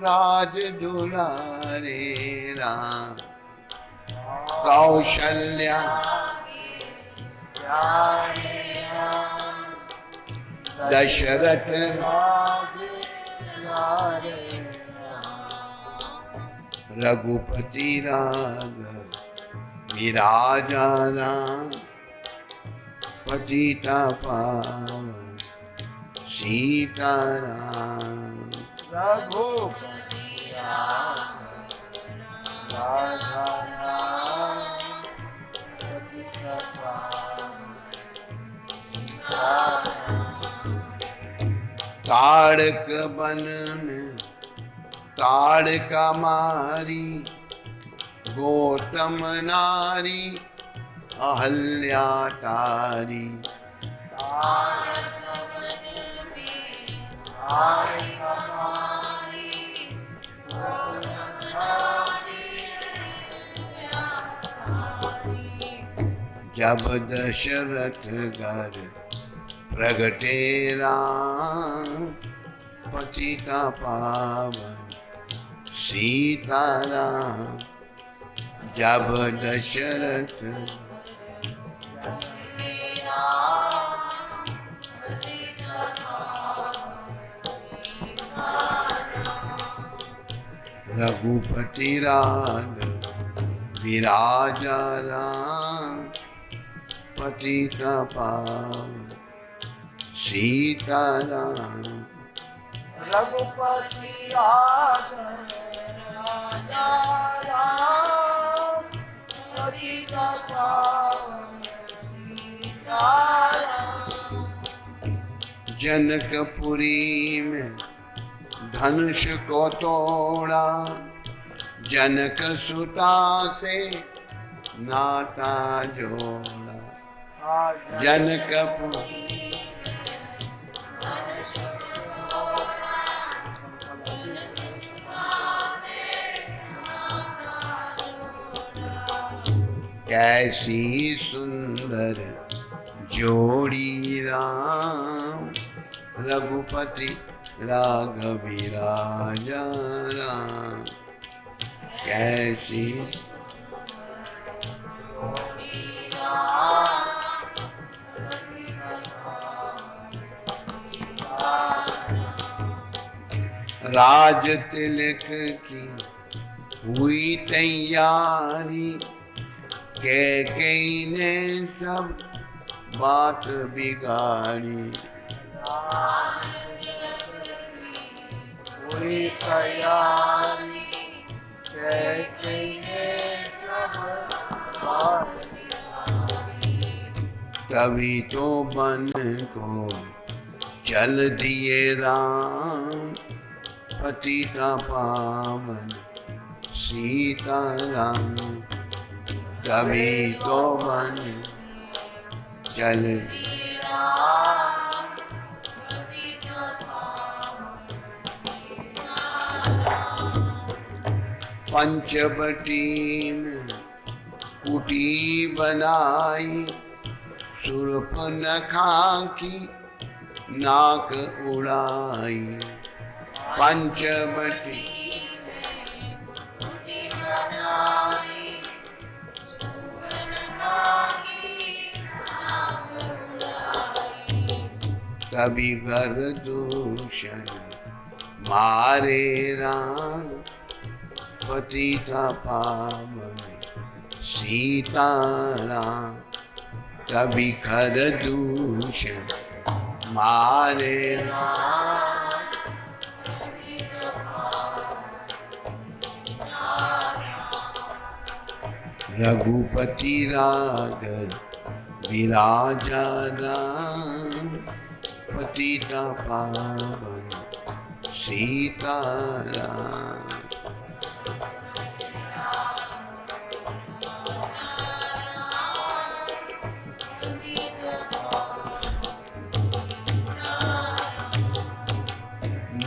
राज दुलारे राम। कौशल्या दशरथ रघुपति राघव विराजा राम, पतिता पावन सीताराम। रघुपति राघव राजा राम, पतित पावन ताड़क बन में ताड़का मारी, गौतम नारी अहल्या तारी। तारक वन में तारिका मारी, गौतम नारी अहल्या तारी। जब दशरथ घर प्रगटे राम, पतिता पावन सीताराम। जब दशरथ रघुपति राघव विराजा राम, पतिता पावन सीताराम। रघुपति राघव राजा राम, पतिता पावन सीताराम। जनकपुरी में धनुष को तोड़ा, जनक सुता से नाता जोड़ा। जनकपुरी कैसी सुंदर जोड़ी राम, रघुपति राघव राजा राम। कैसी राज तिलक की हुई तैयारी, कैकेयी ने सब बात बिगाड़ी। हुई तैयारी, कैकेयी ने सब बात बिगाड़ी। तभी तो बन को चल दिए राम, पतिता पावन सीताराम। तभी तो बन चल पंचवटी में कुटी बनाई, शूर्पणखा की नाक उड़ाई। पंचवटी तभी घर दूषण मारे राम, पतिता पावन सीताराम। तभी घर दूषण मारे राम, रघुपति राघव विराजा राम, पतिता पावन सीताराम।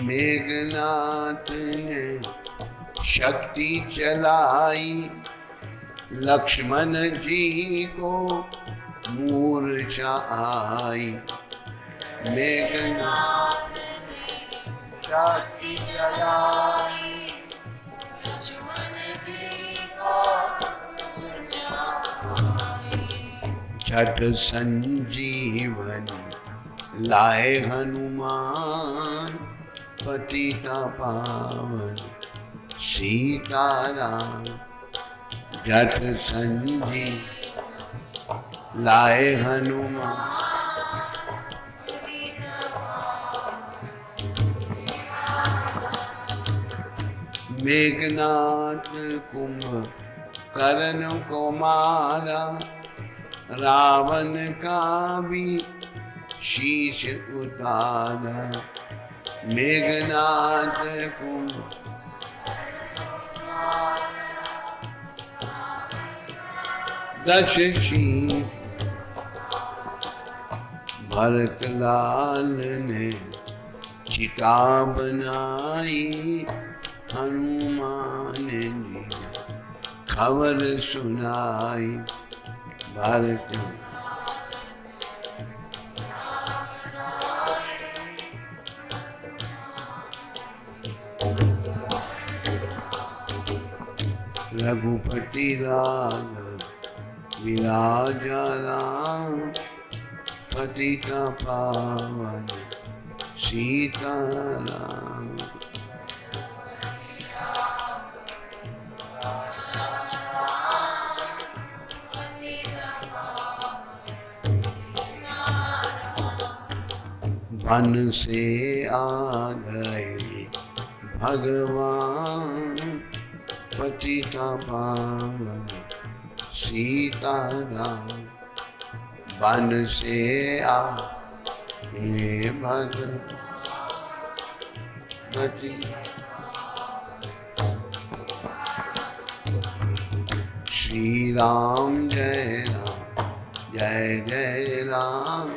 मेघनाथ ने शक्ति चलाई, लक्ष्मण जी को मूर्छा आई। मेघनाथ ने शक्ति चलाई, लक्ष्मण जी को मूर्छा आई। झट संजीवनी लाए हनुमान, पतिता पावन सीताराम। झट संजी लाए हनुमान, मेघनाथ कुंभ कर्ण को मारा, रावण का भी शीश उतारा। मेघनाथ कुंभ दश शीश, भरत लाल ने चिता बनाई, हनुमान जी खबर सुनाई। भारत रघुपति राघव विराजा राम पतित पावन सीताराम। वन से आ गए भगवान पतित पावन सीताराम। वन से आए भगवान श्री राम जय राम जय जय राम।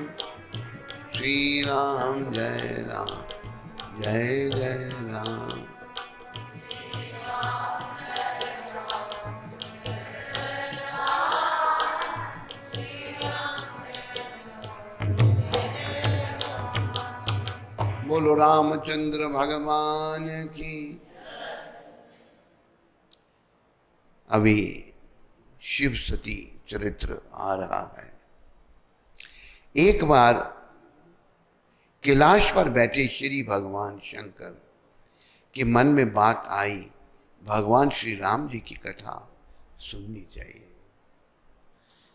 श्री राम जय राम जय जय राम। बोलो रामचंद्र भगवान की। अभी शिव सती चरित्र आ रहा है। एक बार कैलाश पर बैठे श्री भगवान शंकर के मन में बात आई, भगवान श्री राम जी की कथा सुननी चाहिए।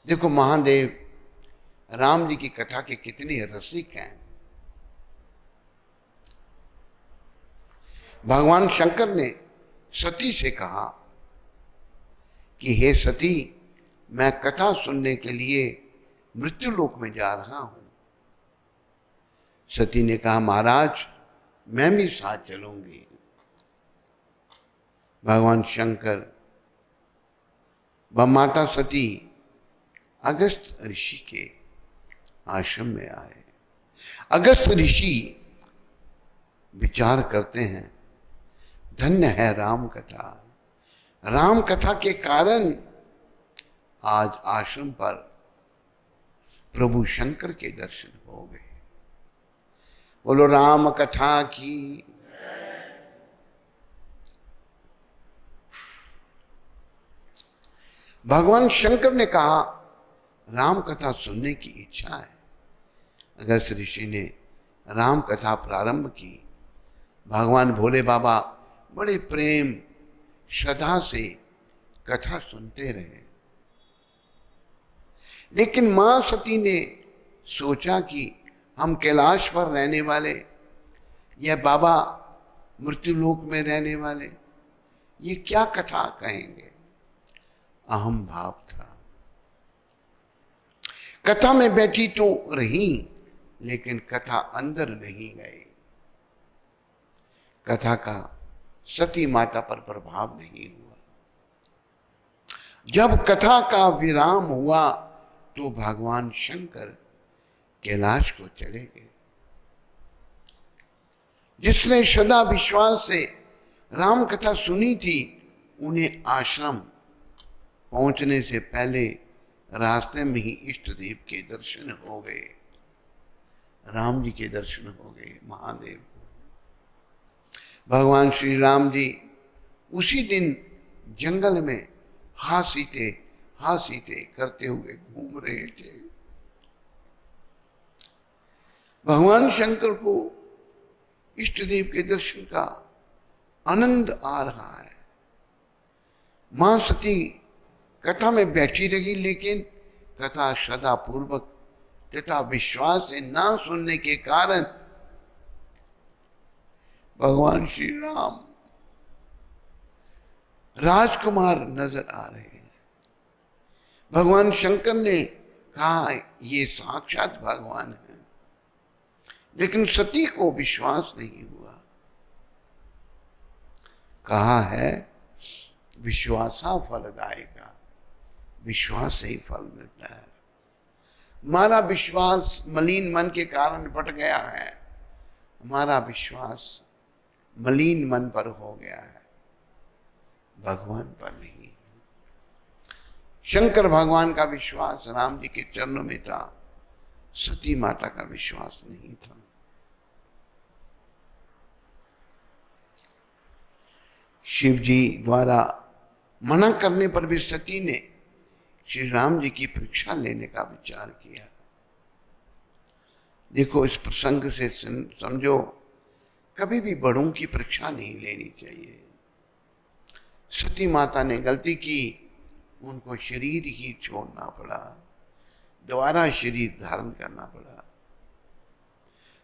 देखो महादेव राम जी की कथा के कितने रसिक हैं। भगवान शंकर ने सती से कहा कि हे सती, मैं कथा सुनने के लिए मृत्युलोक में जा रहा हूं। सती ने कहा महाराज मैं भी साथ चलूंगी। भगवान शंकर व माता सती अगस्त ऋषि के आश्रम में आए। अगस्त ऋषि विचार करते हैं, धन्य है राम कथा। राम कथा के कारण आज आश्रम पर प्रभु शंकर के दर्शन हो गए। बोलो राम कथा की। भगवान शंकर ने कहा राम कथा सुनने की इच्छा है। अगस्त ऋषि ने राम कथा प्रारंभ की। भगवान भोले बाबा बड़े प्रेम श्रद्धा से कथा सुनते रहे। लेकिन मां सती ने सोचा कि हम कैलाश पर रहने वाले या बाबा मृत्युलोक में रहने वाले ये क्या कथा कहेंगे। अहम भाव था। कथा में बैठी तो रही लेकिन कथा अंदर नहीं गई। कथा का सती माता पर प्रभाव नहीं हुआ। जब कथा का विराम हुआ तो भगवान शंकर कैलाश को चले गए। जिसने सदा विश्वास से राम कथा सुनी थी उन्हें आश्रम पहुंचने से पहले रास्ते में ही इष्ट देव के दर्शन हो गए। राम जी के दर्शन हो गए। महादेव भगवान श्री राम जी उसी दिन जंगल में हा सीते करते हुए घूम रहे थे। भगवान शंकर को इष्ट देव के दर्शन का आनंद आ रहा है। मां सती कथा में बैठी रही लेकिन कथा श्रद्धा पूर्वक तथा विश्वास से ना सुनने के कारण भगवान श्री राम राजकुमार नजर आ रहे हैं। भगवान शंकर ने कहा ये साक्षात भगवान है, लेकिन सती को विश्वास नहीं हुआ। कहा है विश्वासा फलदायका, विश्वास से ही फल मिलता है। हमारा विश्वास मलिन मन के कारण बट गया है। हमारा विश्वास मलिन मन पर हो गया है, भगवान पर नहीं। शंकर भगवान का विश्वास राम जी के चरणों में था, सती माता का विश्वास नहीं था। शिव जी द्वारा मना करने पर भी सती ने श्री राम जी की परीक्षा लेने का विचार किया। देखो, इस प्रसंग से समझो, कभी भी बड़ों की परीक्षा नहीं लेनी चाहिए। सती माता ने गलती की, उनको शरीर ही छोड़ना पड़ा, दोबारा शरीर धारण करना पड़ा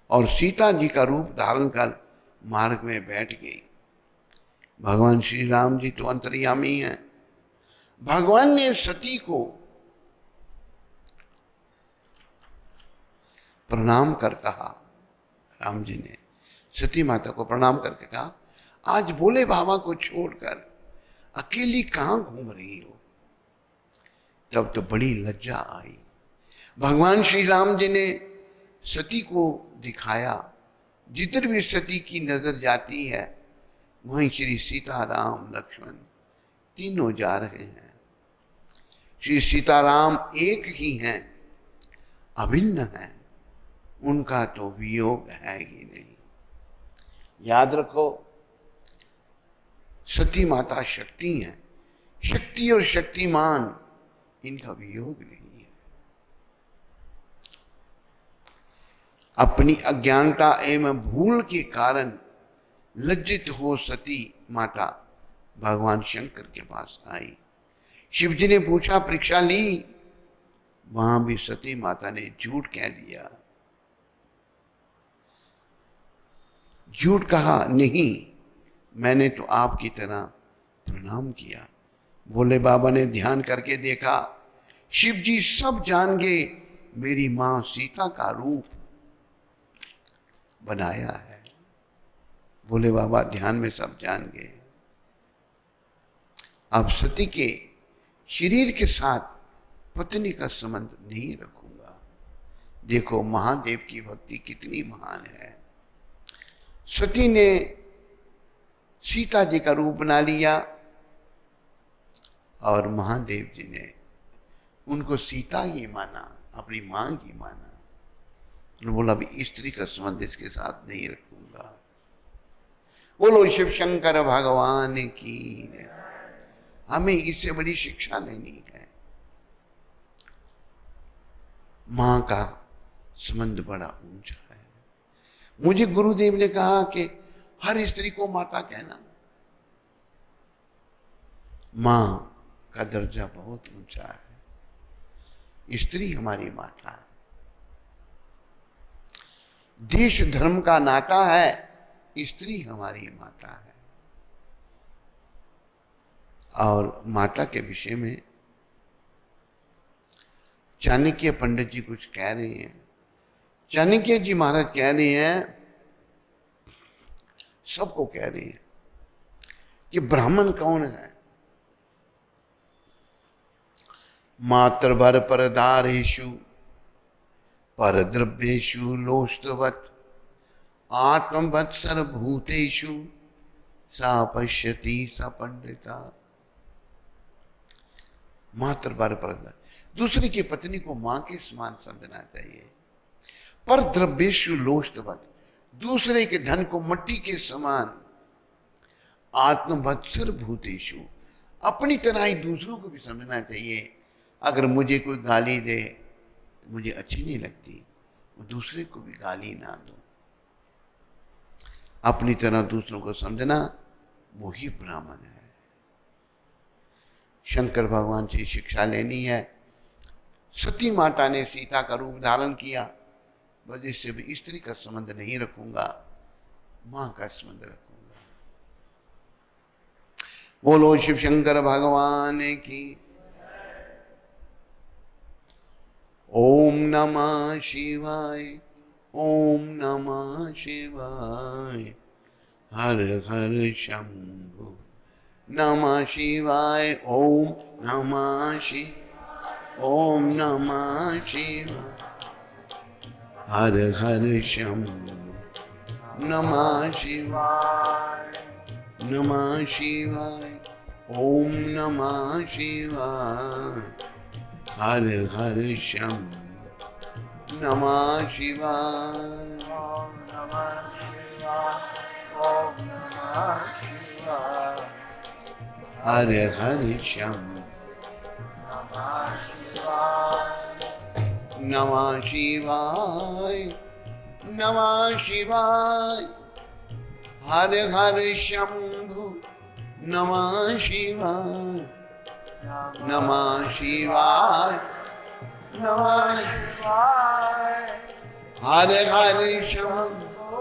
और सीता जी का रूप धारण कर मार्ग में बैठ गई। भगवान श्री राम जी तो अंतर्यामी हैं। भगवान ने सती को प्रणाम कर कहा, राम जी ने सती माता को प्रणाम करके कहा, आज भोले बाबा को छोड़कर अकेली कहां घूम रही हो? तब तो बड़ी लज्जा आई। भगवान श्री राम जी ने सती को दिखाया, जिधर भी सती की नजर जाती है वहीं श्री सीता राम लक्ष्मण तीनों जा रहे हैं। श्री सीताराम एक ही हैं, अभिन्न हैं, उनका तो वियोग है ही नहीं। याद रखो, सती माता शक्ति हैं, शक्ति और शक्तिमान, इनका वियोग नहीं है। अपनी अज्ञानता एवं भूल के कारण लज्जित हो सती माता भगवान शंकर के पास आई। शिव जी ने पूछा, परीक्षा ली? वहां भी सती माता ने झूठ कह दिया। झूठ कहा, नहीं, मैंने तो आपकी तरह प्रणाम किया। भोले बाबा ने ध्यान करके देखा, शिव जी सब जान गए, मेरी मां सीता का रूप बनाया है। भोले बाबा ध्यान में सब जान गए। अब सती के शरीर के साथ पत्नी का संबंध नहीं रखूंगा। देखो, महादेव की भक्ति कितनी महान है। सती ने सीता जी का रूप बना लिया और महादेव जी ने उनको सीता ही माना, अपनी मां ही माना। उन्होंने बोला, अभी स्त्री का संबंध इसके साथ नहीं रखूंगा। बोलो शिव शंकर भगवान की। हमें इससे बड़ी शिक्षा लेनी है। मां का संबंध बड़ा ऊंचा है। मुझे गुरुदेव ने कहा कि हर स्त्री को माता कहना। मां का दर्जा बहुत ऊंचा है। स्त्री हमारी माता है। देश धर्म का नाता है, स्त्री हमारी माता है। और माता के विषय में चाणक्य पंडित जी कुछ कह रहे हैं। चाणक्य जी महाराज कह रहे हैं, सबको कह रहे हैं कि ब्राह्मण कौन है? मातृभर परदारेषु पर द्रव्येषु लोष्टवत् आत्मवत् सर्वभूतेषु सा पश्यति सा पंडिता। मातृभर परदार, दूसरे की पत्नी को मां के समान समझना चाहिए। पर द्रव्येषु लोष्टवत्, दूसरे के धन को मिट्टी के समान। आत्मवत् सर्वभूतेषु, अपनी तरह ही दूसरों को भी समझना चाहिए। अगर मुझे कोई गाली दे, मुझे अच्छी नहीं लगती, दूसरे को भी गाली ना दो। अपनी तरह दूसरों को समझना, वही ब्राह्मण है। शंकर भगवान से शिक्षा लेनी है। सती माता ने सीता का रूप धारण किया, बस इससे भी स्त्री का संबंध नहीं रखूंगा, मां का संबंध रखूंगा। बोलो शिव शंकर भगवान की। ओम नमः शिवाय, ओम नमः शिवाय, हर हर शंभु नमः शिवाय। ओम नमः शिवाय, ओम नमः शिवाय, हर हर शंभु नमः शिवाय, नमः शिवाय, ओम नमः शिवाय। हर हर शंभु नमः शिवाय। ओम नमः शिवाय। ओम नमः शिवाय। हर हर शंभु नमः शिवाय। नमः शिवाय। नमः शिवाय। हर हर शंभु नमः शिवाय। नमः शिवाय। नमः शिवाय। हर हर शंभु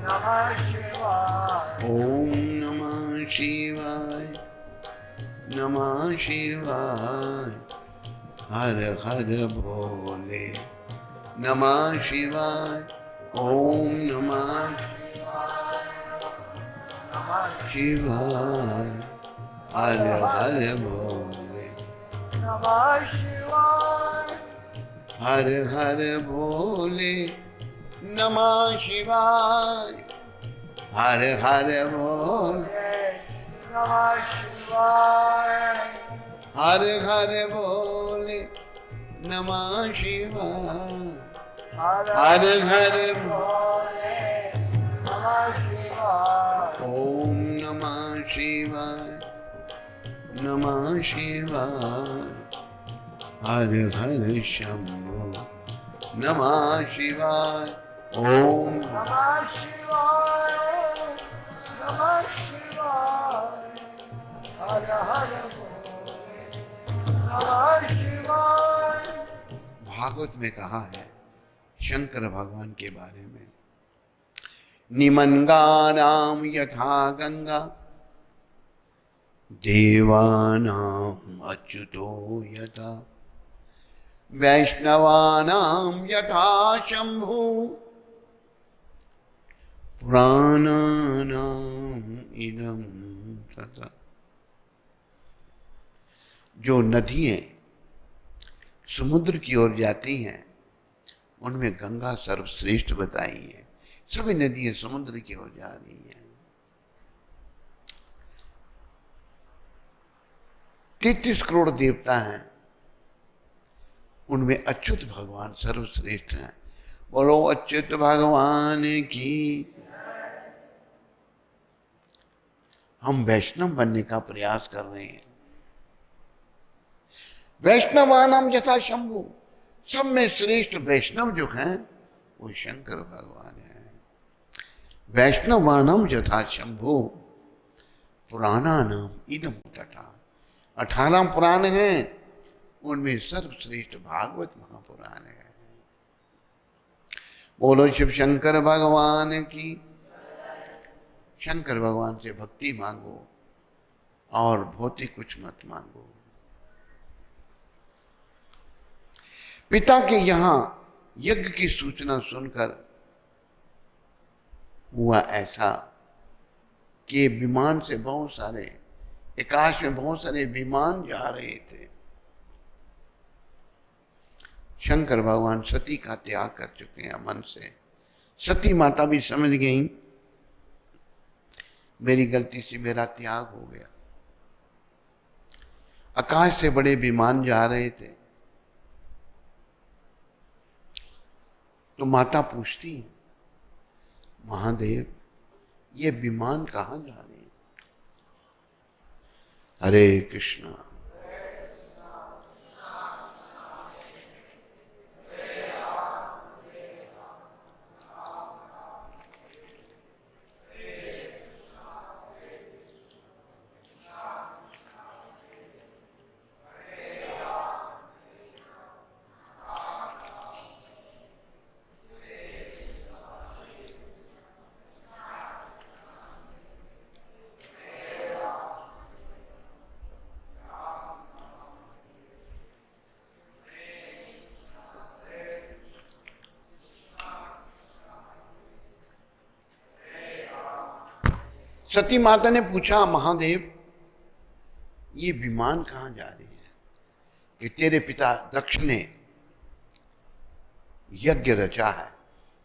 नमः शिवाय। ओम नमः शिवाय। नमः शिवाय। हर हर भोले नमः शिवाय। ओम नमः शिवाय। हर हर भोले नमः शिवाय। हर हर भोले नमः शिवाय। हर हर भोले नमः शिवाय। हर हर भोले नमः शिवाय। हर हर भोले नमः शिवाय। ओम नमः शिवाय। नमः शिवाय। हर हर शंभु नमः शिवाय। ओम नमः शिवाय। नमः शिवाय। हर हर भोले नमः शिवाय। भागवत में कहा है शंकर भगवान के बारे में, निमंगानाम यथा गंगा देवानाम अच्युतो यथा वैष्णवानाम यथा शंभु पुराणानाम इदम तथा। जो नदियां समुद्र की ओर जाती हैं उनमें गंगा सर्वश्रेष्ठ बताई है। सभी नदियां समुद्र की ओर जा रही हैं। 33 करोड़ देवता हैं, उनमें अच्युत भगवान सर्वश्रेष्ठ हैं। बोलो अच्युत भगवान की। हम वैष्णव बनने का प्रयास कर रहे हैं। वैष्णवानाम यथा शंभु, सब में श्रेष्ठ वैष्णव जो हैं वो शंकर भगवान हैं। वैष्णवानाम यथा शंभु पुराणानाम इदम तथा। 18 पुराण हैं, उनमें सर्वश्रेष्ठ भागवत महापुराण है। बोलो शिव शंकर भगवान की। शंकर भगवान से भक्ति मांगो और भौतिक कुछ मत मांगो। पिता के यहां यज्ञ की सूचना सुनकर हुआ ऐसा कि विमान से बहुत सारे, आकाश में बहुत सारे विमान जा रहे थे। शंकर भगवान सती का त्याग कर चुके हैं मन से। सती माता भी समझ गई मेरी गलती से मेरा त्याग हो गया। आकाश से बड़े विमान जा रहे थे तो माता पूछती है, महादेव ये विमान कहाँ जा रहे हैं? हरे कृष्णा। सती माता ने पूछा, महादेव ये विमान कहाँ जा रहे हैं? कि तेरे पिता दक्ष ने यज्ञ रचा है,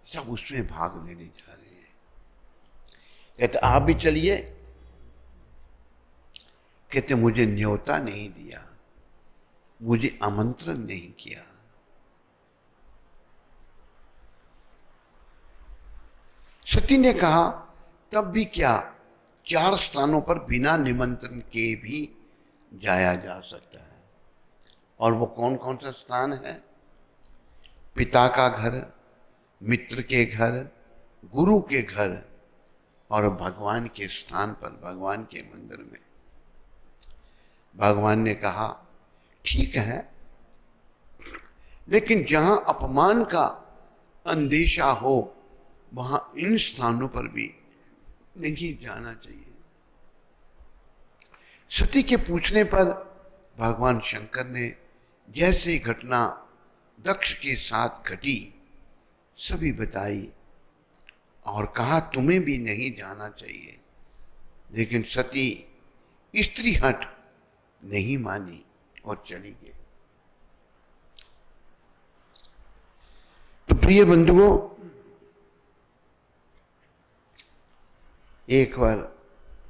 सब उसमें भाग लेने जा रहे हैं। कहते आप भी चलिए। कहते मुझे न्योता नहीं दिया, मुझे आमंत्रण नहीं किया। सती ने कहा तब भी क्या, 4 स्थानों पर बिना निमंत्रण के भी जाया जा सकता है। और वो कौन कौन सा स्थान है? पिता का घर, मित्र के घर, गुरु के घर और भगवान के स्थान पर, भगवान के मंदिर में। भगवान ने कहा ठीक है, लेकिन जहां अपमान का अंदेशा हो वहां इन स्थानों पर भी नहीं जाना चाहिए। सती के पूछने पर भगवान शंकर ने जैसे घटना दक्ष के साथ घटी सभी बताई और कहा तुम्हें भी नहीं जाना चाहिए। लेकिन सती स्त्री हट नहीं मानी और चली गई। तो प्रिय बंधुओं, एक बार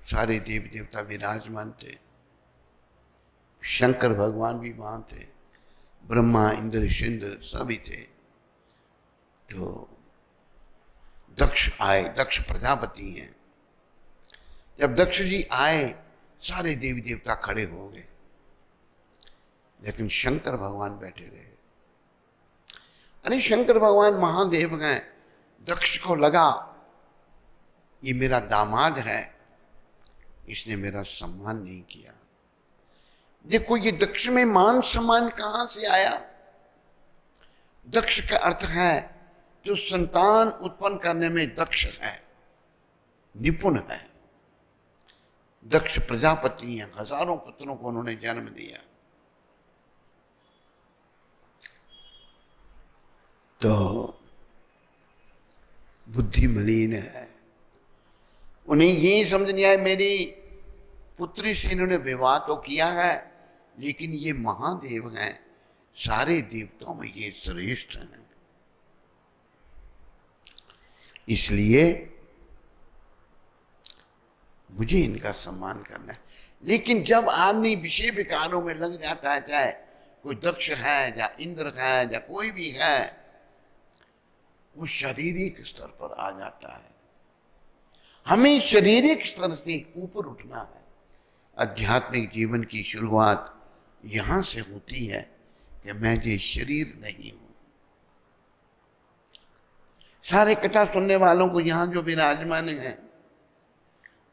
सारे देव देवता विराजमान थे, शंकर भगवान भी वहां थे, ब्रह्मा इंद्र सिंद्र सभी थे। तो दक्ष आए, दक्ष प्रजापति हैं। जब दक्ष जी आए सारे देवी देवता खड़े हो गए, लेकिन शंकर भगवान बैठे रहे। अरे शंकर भगवान महादेव हैं। दक्ष को लगा ये मेरा दामाद है, इसने मेरा सम्मान नहीं किया। देखो ये दक्ष में मान सम्मान कहां से आया? दक्ष का अर्थ है जो संतान उत्पन्न करने में दक्ष है, निपुण है। दक्ष प्रजापति हैं, हजारों पुत्रों को उन्होंने जन्म दिया। तो बुद्धि मलिन है, उन्हें ये समझ नहीं आया मेरी पुत्री से इन्होंने विवाह तो किया है, लेकिन ये महादेव हैं, सारे देवताओं में ये श्रेष्ठ हैं, इसलिए मुझे इनका सम्मान करना है। लेकिन जब आदमी विषय विकारों में लग जाता है, चाहे कोई दक्ष है या इंद्र है या कोई भी है, वो शारीरिक स्तर पर आ जाता है। हमें शारीरिक स्तर से ऊपर उठना है। आध्यात्मिक जीवन की शुरुआत यहां से होती है कि मैं ये शरीर नहीं हूं। सारे कथा सुनने वालों को यहां जो विराजमान हैं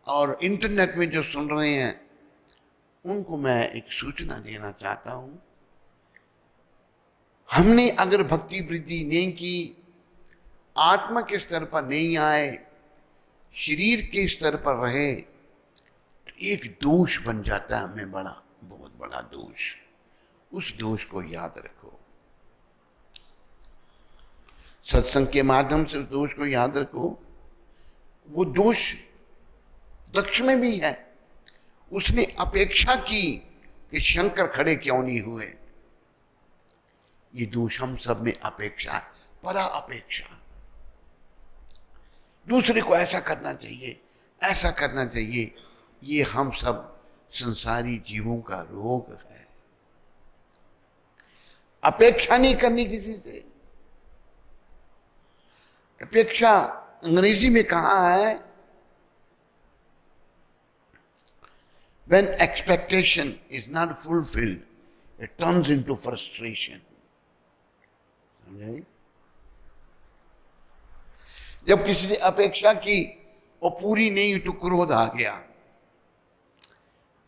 और इंटरनेट में जो सुन रहे हैं, उनको मैं एक सूचना देना चाहता हूं। हमने अगर भक्ति वृद्धि नहीं की, आत्मा के स्तर पर नहीं आए, शरीर के स्तर पर रहे, तो एक दोष बन जाता है हमें, बड़ा, बहुत बड़ा दोष। उस दोष को याद रखो। सत्संग के माध्यम से उस दोष को याद रखो। वो दोष दक्ष में भी है। उसने अपेक्षा की कि शंकर खड़े क्यों नहीं हुए। ये दोष हम सब में अपेक्षा है, परा अपेक्षा। दूसरे को ऐसा करना चाहिए, ऐसा करना चाहिए, ये हम सब संसारी जीवों का रोग है। अपेक्षा नहीं करनी किसी से। अपेक्षा अंग्रेजी में कहा है, when expectation is not fulfilled, it turns into frustration. समझे? जब किसी से अपेक्षा की और पूरी नहीं तो क्रोध आ गया।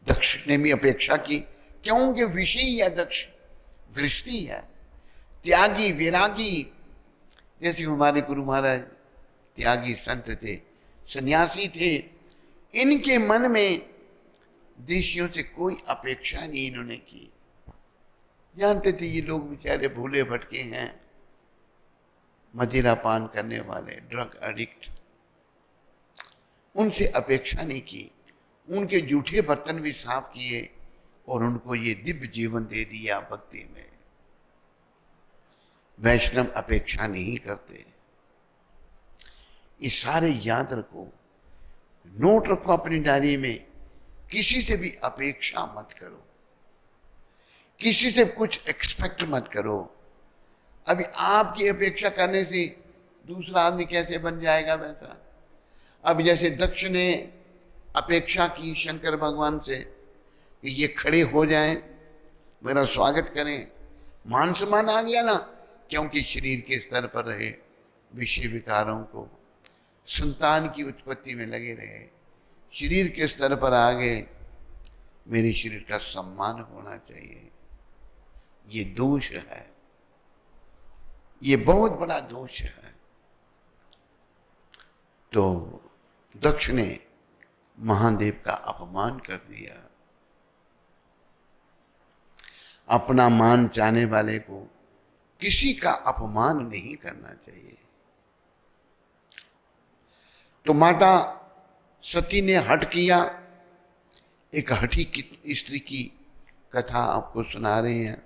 दक्ष ने भी अपेक्षा की, क्योंकि विषय है दक्ष, दृष्टि है, त्यागी विरागी। जैसे हमारे गुरु महाराज त्यागी संत थे, सन्यासी थे, इनके मन में देशियों से कोई अपेक्षा नहीं इन्होंने की। जानते थे ये लोग बेचारे भूले भटके हैं, मदिरा पान करने वाले, ड्रग एडिक्ट, उनसे अपेक्षा नहीं की। उनके जूठे बर्तन भी साफ किए और उनको ये दिव्य जीवन दे दिया भक्ति में। वैष्णव अपेक्षा नहीं करते। ये सारे याद रखो, नोट रखो अपनी डायरी में किसी से भी अपेक्षा मत करो, किसी से कुछ एक्सपेक्ट मत करो। अभी आपकी अपेक्षा करने से दूसरा आदमी कैसे बन जाएगा वैसा। अब जैसे दक्ष ने अपेक्षा की शंकर भगवान से कि ये खड़े हो जाएं, मेरा स्वागत करें, मान सम्मान आ गया ना, क्योंकि शरीर के स्तर पर रहे, विषय विकारों को, संतान की उत्पत्ति में लगे रहे, शरीर के स्तर पर आ गए, मेरे शरीर का सम्मान होना चाहिए। ये दोष है, ये बहुत बड़ा दोष है। तो दक्ष ने महादेव का अपमान कर दिया। अपना मान चाहने वाले को किसी का अपमान नहीं करना चाहिए। तो माता सती ने हठ किया। एक हठी स्त्री की कथा आपको सुना रहे हैं।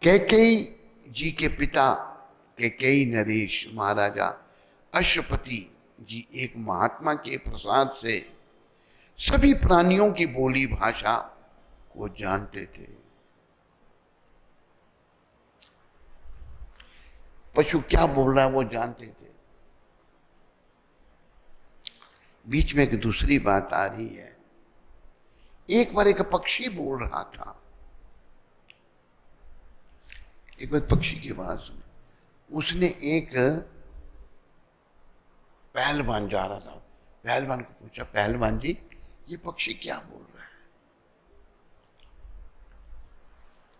कैकेयी जी के पिता कैकेयी नरेश महाराजा अश्वपति जी एक महात्मा के प्रसाद से सभी प्राणियों की बोली भाषा को जानते थे। पशु क्या बोल रहा है वो जानते थे। बीच में एक दूसरी बात आ रही है। एक बार एक पक्षी बोल रहा था। एक बार पक्षी की बात सुन, उसने एक पहलवान जा रहा था, पहलवान को पूछा, पहलवान जी ये पक्षी क्या बोल रहा है?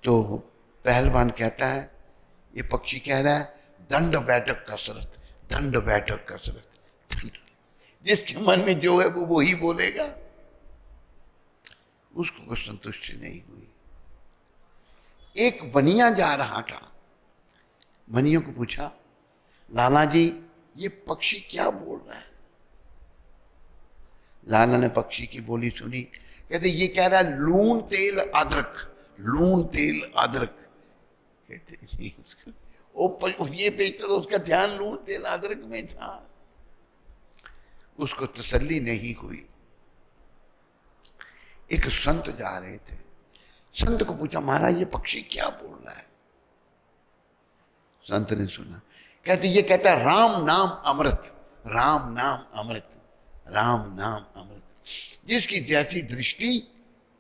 तो पहलवान कहता है, ये पक्षी कह रहा है दंड बैठक कसरत, दंड बैठक कसरत। जिसके मन में जो है वो ही बोलेगा। उसको कुछ संतुष्टि नहीं हुई। एक बनिया जा रहा था, बनिया को पूछा, लाला जी ये पक्षी क्या बोल रहा है? लाला ने पक्षी की बोली सुनी, कहते ये कह रहा है लून तेल अदरक, लून तेल अदरक। कहते वो ये बेचता तो उसका ध्यान लून तेल अदरक में था। उसको तसल्ली नहीं हुई। एक संत जा रहे थे, संत को पूछा, महाराज ये पक्षी क्या बोल रहा है? संत ने सुना, कहते ये कहता है राम नाम अमृत, राम नाम अमृत, राम नाम अमृत। जिसकी जैसी दृष्टि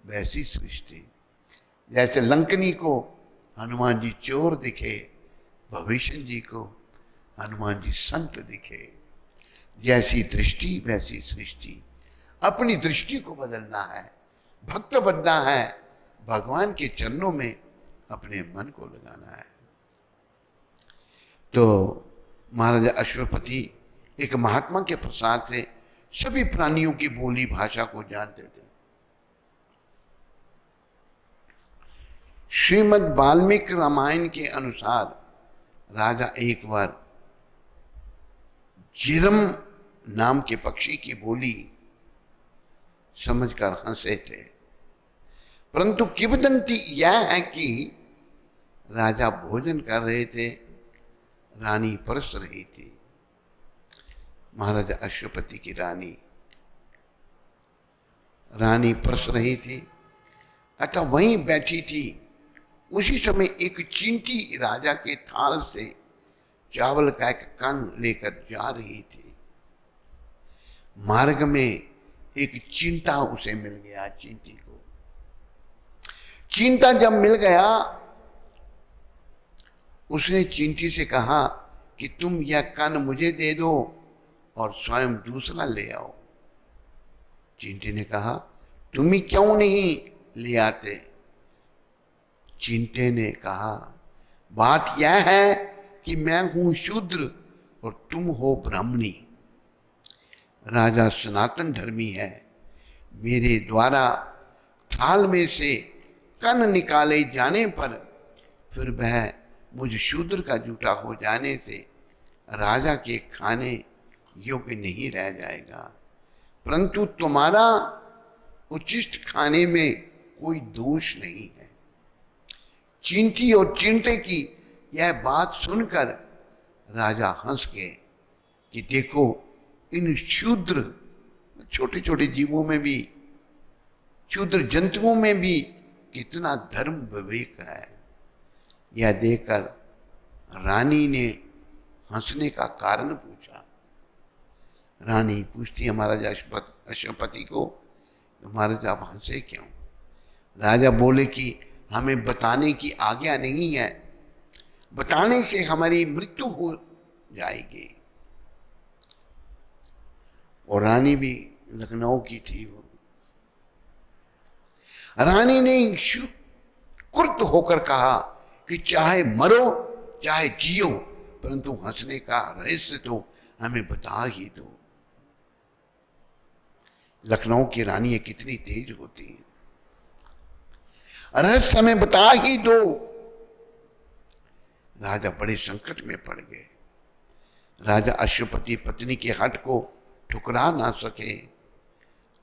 वैसी सृष्टि। जैसे लंकनी को हनुमान जी चोर दिखे, भविष्य जी को हनुमान जी संत दिखे। जैसी दृष्टि वैसी सृष्टि। अपनी दृष्टि को बदलना है, भक्त बनना है, भगवान के चरणों में अपने मन को लगाना है। तो महाराजा अश्वपति एक महात्मा के प्रसाद से सभी प्राणियों की बोली भाषा को जानते थे। श्रीमद् वाल्मीकि रामायण के अनुसार राजा एक बार जिरम नाम के पक्षी की बोली समझकर हंसे थे। परंतु किंवदंती यह है कि राजा भोजन कर रहे थे, रानी परस रही थी। महाराजा अश्वपति की रानी परस रही थी, अतः वहीं बैठी थी। उसी समय एक चींटी राजा के थाल से चावल का एक कण लेकर जा रही थी। मार्ग में एक चींटा उसे मिल गया। चींटी को चींटा जब मिल गया, उसने चींटी से कहा कि तुम यह कण मुझे दे दो और स्वयं दूसरा ले आओ। चींटी ने कहा, तुम ही क्यों नहीं ले आते? चींटे ने कहा, बात यह है कि मैं हूं शूद्र और तुम हो ब्राह्मणी। राजा सनातन धर्मी है, मेरे द्वारा थाल में से कण निकाले जाने पर फिर वह मुझ शूद्र का जूठा हो जाने से राजा के खाने योग्य नहीं रह जाएगा। परंतु तुम्हारा उचिष्ट खाने में कोई दोष नहीं है। चींटी और चींटे की यह बात सुनकर राजा हंस गए कि देखो इन शूद्र छोटे छोटे जीवों में भी, क्षुद्र जंतुओं में भी कितना धर्म विवेक है। यह देखकर रानी ने हंसने का कारण पूछा। रानी पूछती है महाराजा अश्वपति को, महाराज आप हंसे क्यों? राजा बोले कि हमें बताने की आज्ञा नहीं है, बताने से हमारी मृत्यु हो जाएगी। और रानी भी लखनऊ की थी। वो रानी ने क्रुद्ध होकर कहा कि चाहे मरो चाहे जियो, परंतु हंसने का रहस्य तो हमें बता ही दो। लखनऊ की रानी कितनी तेज होती है, रहस्य हमें बता ही दो। राजा बड़े संकट में पड़ गए। राजा अश्वपति पत्नी के हठ को ठुकरा ना सके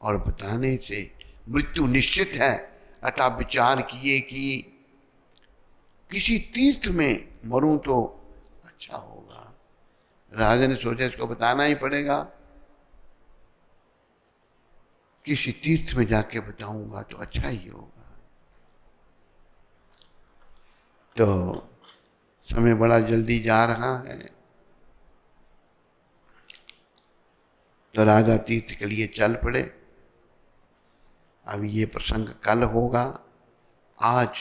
और बताने से मृत्यु निश्चित है, अतः विचार किए कि किसी तीर्थ में मरूं तो अच्छा होगा। राजा ने सोचा इसको बताना ही पड़ेगा, किसी तीर्थ में जाके बताऊंगा तो अच्छा ही होगा। तो समय बड़ा जल्दी जा रहा है, तो राजा तीर्थ के लिए चल पड़े। अब ये प्रसंग कल होगा। आज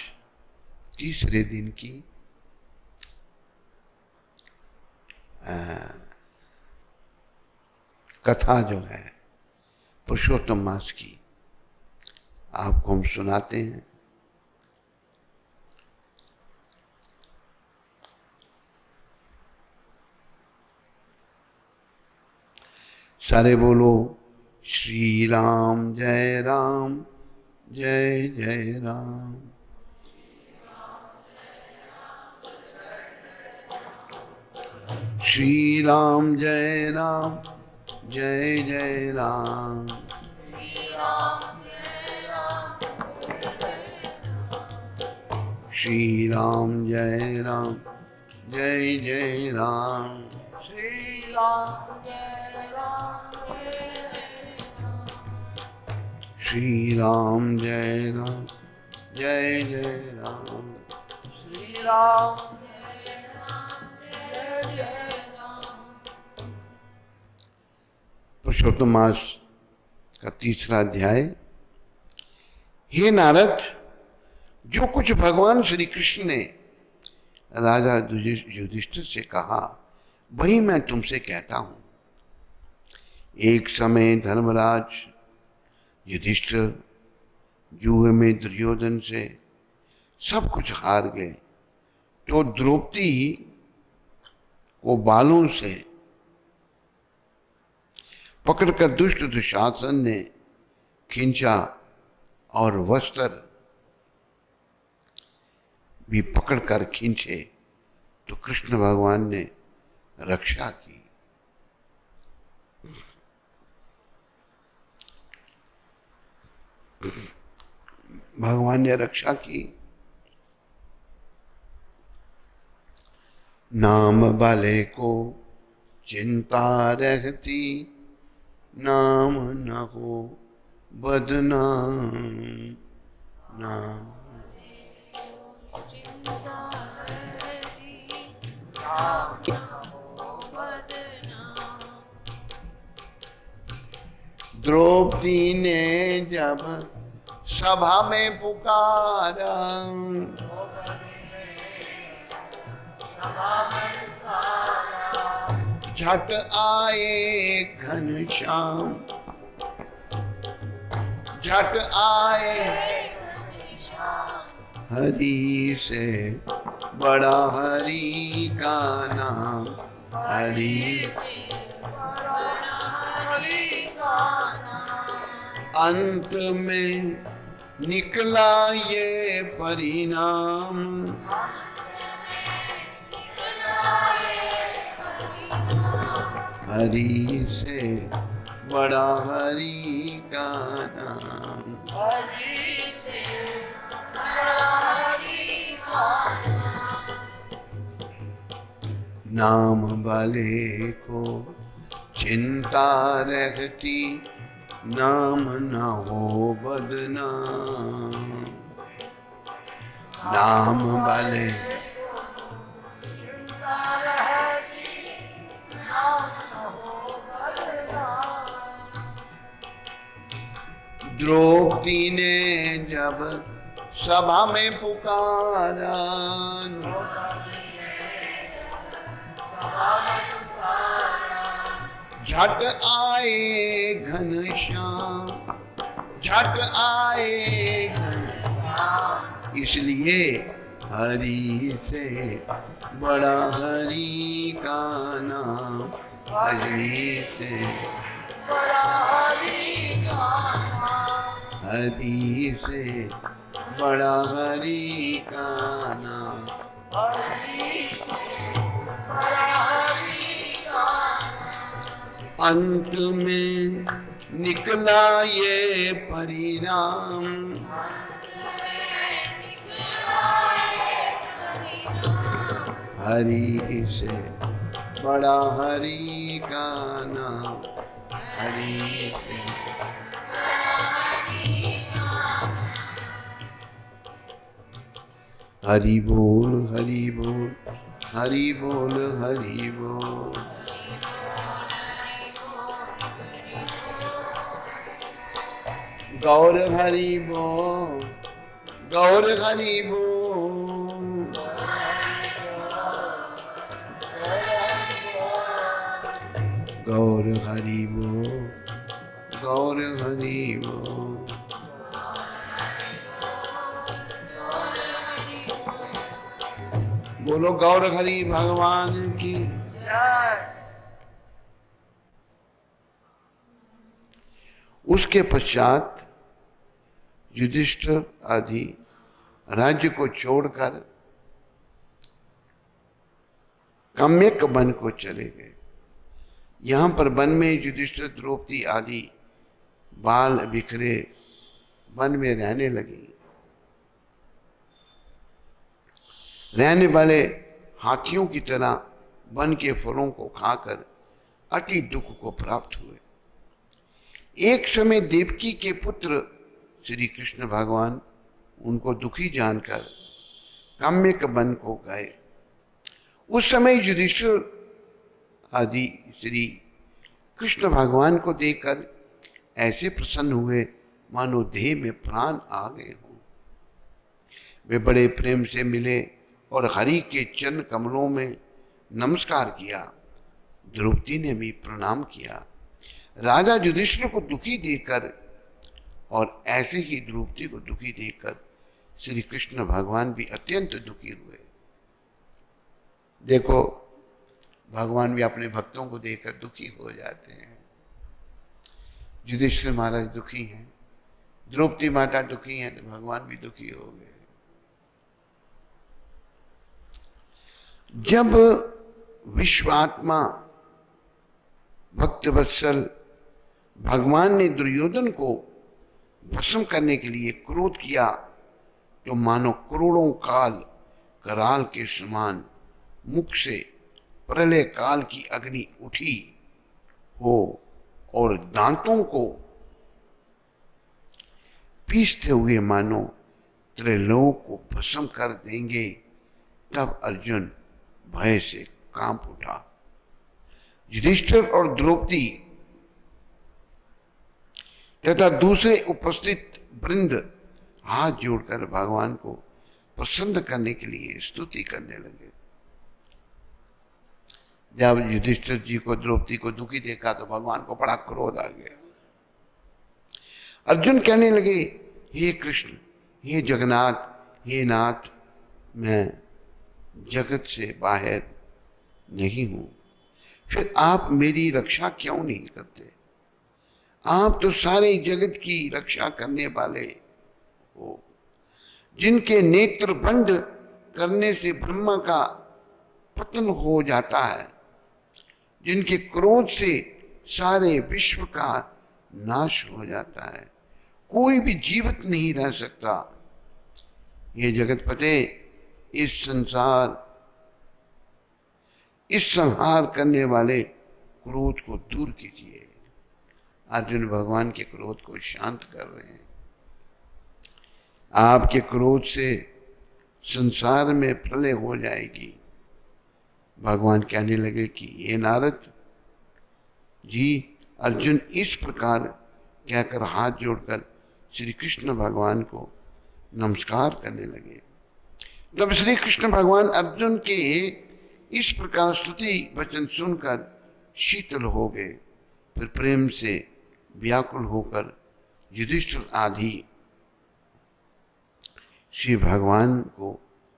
तीसरे दिन की कथा जो है पुरुषोत्तम मास की, आपको हम सुनाते हैं। सारे बोलो श्री राम जय राम जय जय राम। श्री राम जय राम जय जय राम। श्री राम जय राम जय जय राम। श्री राम जय राम श्री राम जय राम जय जय राम। श्री राम जय जय राम। पुरुषोत्तम मास का तीसरा अध्याय। हे नारद, जो कुछ भगवान श्री कृष्ण ने राजा युधिष्ठिर से कहा वही मैं तुमसे कहता हूं। एक समय धर्मराज युधिष्ठिर जुए में दुर्योधन से सब कुछ हार गए, तो द्रौपदी को बालों से पकड़कर दुष्ट दुशासन ने खींचा और वस्त्र भी पकड़कर खींचे, तो कृष्ण भगवान ने रक्षा की। भगवान ने रक्षा की। नाम वाले को चिंता रहती, नाम न हो बदनाम। नाम द्रौपदी ने जब सभा में पुकारा, झट आए घनश्याम, झट आए हरि से बड़ा हरि का नाम, हरि से अंत में निकला ये परिणाम। हरि से बड़ा हरि का नाम, हरि से बड़ा हरि का नाम वाले को चिंता रहती, नाम न हो बदनाम, नाम वाले द्रौपदी ने जब सभा में पुकारा, झट आए घनश्याम, झट आए घनश्याम। इसलिए हरि से बड़ा हरि का नाम, हरि से बड़ा हरि का नाम, हरि से बड़ा हरि का नाम, हरि से बड़ा हरि का नाम। अंत में निकला ये परिणाम, हरि से बड़ा हरि का नाम, हरि से हरि बोल, हरि बोल, हरि बोल, हरि बोल। गौर हरि बोल, गौर हरि बोल, गौर हरि बोल, गौर हरि बोल। बोलो गौर हरि भगवान की। उसके पश्चात युधिष्ठिर आदि राज्य को छोड़कर काम्यक वन को चले गए। यहां पर वन में युधिष्ठिर, द्रौपदी आदि बाल बिखरे वन में रहने लगी। रहने वाले हाथियों की तरह वन के फलों को खाकर अति दुख को प्राप्त हुए। एक समय देवकी के पुत्र श्री कृष्ण भगवान उनको दुखी जानकर काम्यक वन को गए। उस समय युधिष्ठिर आदि श्री कृष्ण भगवान को देखकर ऐसे प्रसन्न हुए मानो देह में प्राण आ गए हों। वे बड़े प्रेम से मिले और हरि के चरण कमलों में नमस्कार किया। द्रौपदी ने भी प्रणाम किया। राजा युधिष्ठिर को दुखी देखकर और ऐसे ही द्रौपदी को दुखी देखकर श्री कृष्ण भगवान भी अत्यंत दुखी हुए। देखो, भगवान भी अपने भक्तों को देखकर दुखी हो जाते हैं। युधिष्ठिर महाराज दुखी हैं, द्रौपदी माता दुखी हैं, तो भगवान भी दुखी हो गए। जब विश्वात्मा भक्तवत्सल भगवान ने दुर्योधन को भस्म करने के लिए क्रोध किया तो मानो करोड़ों काल कराल के समान मुख से प्रलय काल की अग्नि उठी हो और दांतों को पीसते हुए मानो त्रिलोक को भस्म कर देंगे। तब अर्जुन भय से कांप उठा। युधिष्ठिर और द्रौपदी तथा दूसरे उपस्थित वृंद हाथ जोड़कर भगवान को प्रसन्न करने के लिए स्तुति करने लगे। जब युधिष्ठिर जी को द्रौपदी को दुखी देखा तो भगवान को बड़ा क्रोध आ गया। अर्जुन कहने लगे, हे कृष्ण, हे जगन्नाथ, हे नाथ, मैं जगत से बाहर नहीं हूं, फिर आप मेरी रक्षा क्यों नहीं करते? आप तो सारे जगत की रक्षा करने वाले हो। जिनके नेत्र बंद करने से ब्रह्मा का पतन हो जाता है, जिनके क्रोध से सारे विश्व का नाश हो जाता है, कोई भी जीवित नहीं रह सकता। ये जगतपते, इस संहार करने वाले क्रोध को दूर कीजिए। अर्जुन भगवान के क्रोध को शांत कर रहे हैं। आपके क्रोध से संसार में प्रलय हो जाएगी। भगवान कहने लगे कि ये नारद जी, अर्जुन इस प्रकार कहकर हाथ जोड़कर श्री कृष्ण भगवान को नमस्कार करने लगे। तब श्री कृष्ण भगवान अर्जुन के इस प्रकार स्तुति वचन सुनकर शीतल हो गए। फिर प्रेम से व्याकुल होकर युधिष्ठिर आदि श्री भगवान को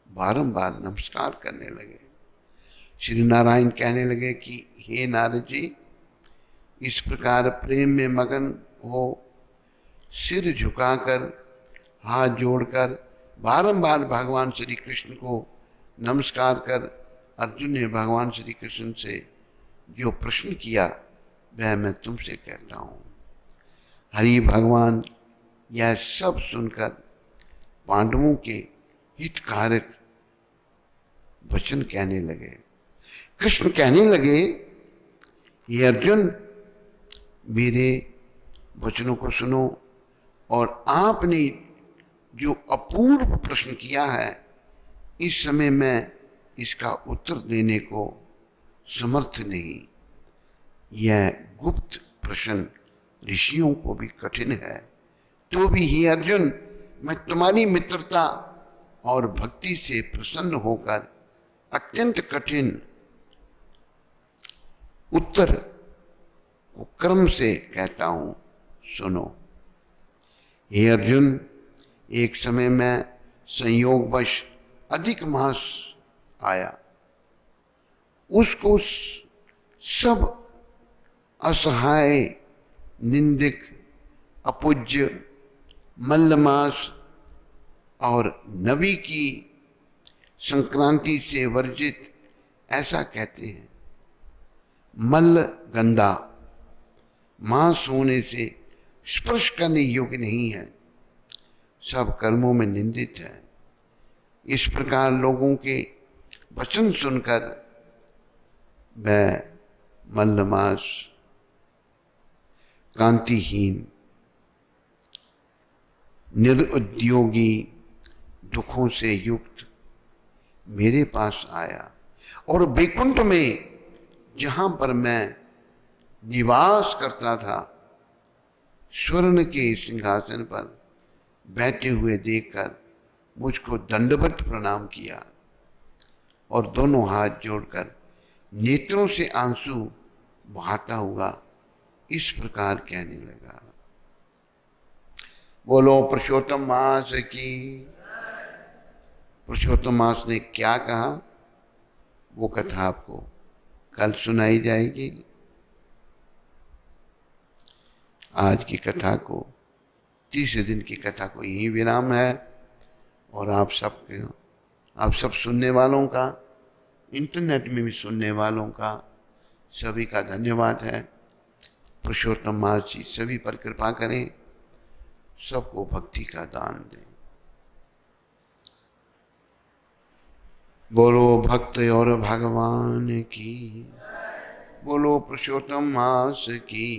बारंबार नमस्कार करने लगे। श्री नारायण कहने लगे कि हे नारद जी, इस प्रकार प्रेम में मगन हो सिर झुकाकर हाथ जोड़कर बारंबार भगवान श्री कृष्ण को नमस्कार कर अर्जुन ने भगवान श्री कृष्ण से जो प्रश्न किया वह मैं तुमसे कहता हूँ। हरि भगवान यह सब सुनकर पांडवों के हितकारक वचन कहने लगे। कृष्ण कहने लगे, ये अर्जुन मेरे वचनों को सुनो और आपने जो अपूर्व प्रश्न किया है इस समय मैं इसका उत्तर देने को समर्थ नहीं। यह गुप्त प्रश्न ऋषियों को भी कठिन है, तो भी हे अर्जुन मैं तुम्हारी मित्रता और भक्ति से प्रसन्न होकर अत्यंत कठिन उत्तर को क्रम से कहता हूं, सुनो। हे अर्जुन, एक समय में संयोगवश अधिक मास आया, उसको सब असहाय, निंदिक, अपूज्य, मल्लमास और नवी की संक्रांति से वर्जित ऐसा कहते हैं। मल्ल गंदा, मांस होने से स्पर्श करने योग्य नहीं है, सब कर्मों में निंदित है। इस प्रकार लोगों के वचन सुनकर वह मल्लमास, कांतिहीन, निरुद्योगी, दुखों से युक्त मेरे पास आया और वैकुंठ में जहां पर मैं निवास करता था स्वर्ण के सिंहासन पर बैठे हुए देखकर मुझको दंडवत प्रणाम किया और दोनों हाथ जोड़कर नेत्रों से आंसू बहाता हुआ इस प्रकार कहने लगा। बोलो पुरुषोत्तम मास की। पुरुषोत्तम मास ने क्या कहा वो कथा आपको कल सुनाई जाएगी। आज की कथा को, तीसरे दिन की कथा को यही विराम है और आप सब सुनने वालों का, इंटरनेट में भी सुनने वालों का सभी का धन्यवाद है। पुरुषोत्तम मास जी सभी पर कृपा करें, सबको भक्ति का दान दें। बोलो भक्त और भगवान की, बोलो पुरुषोत्तम मास की।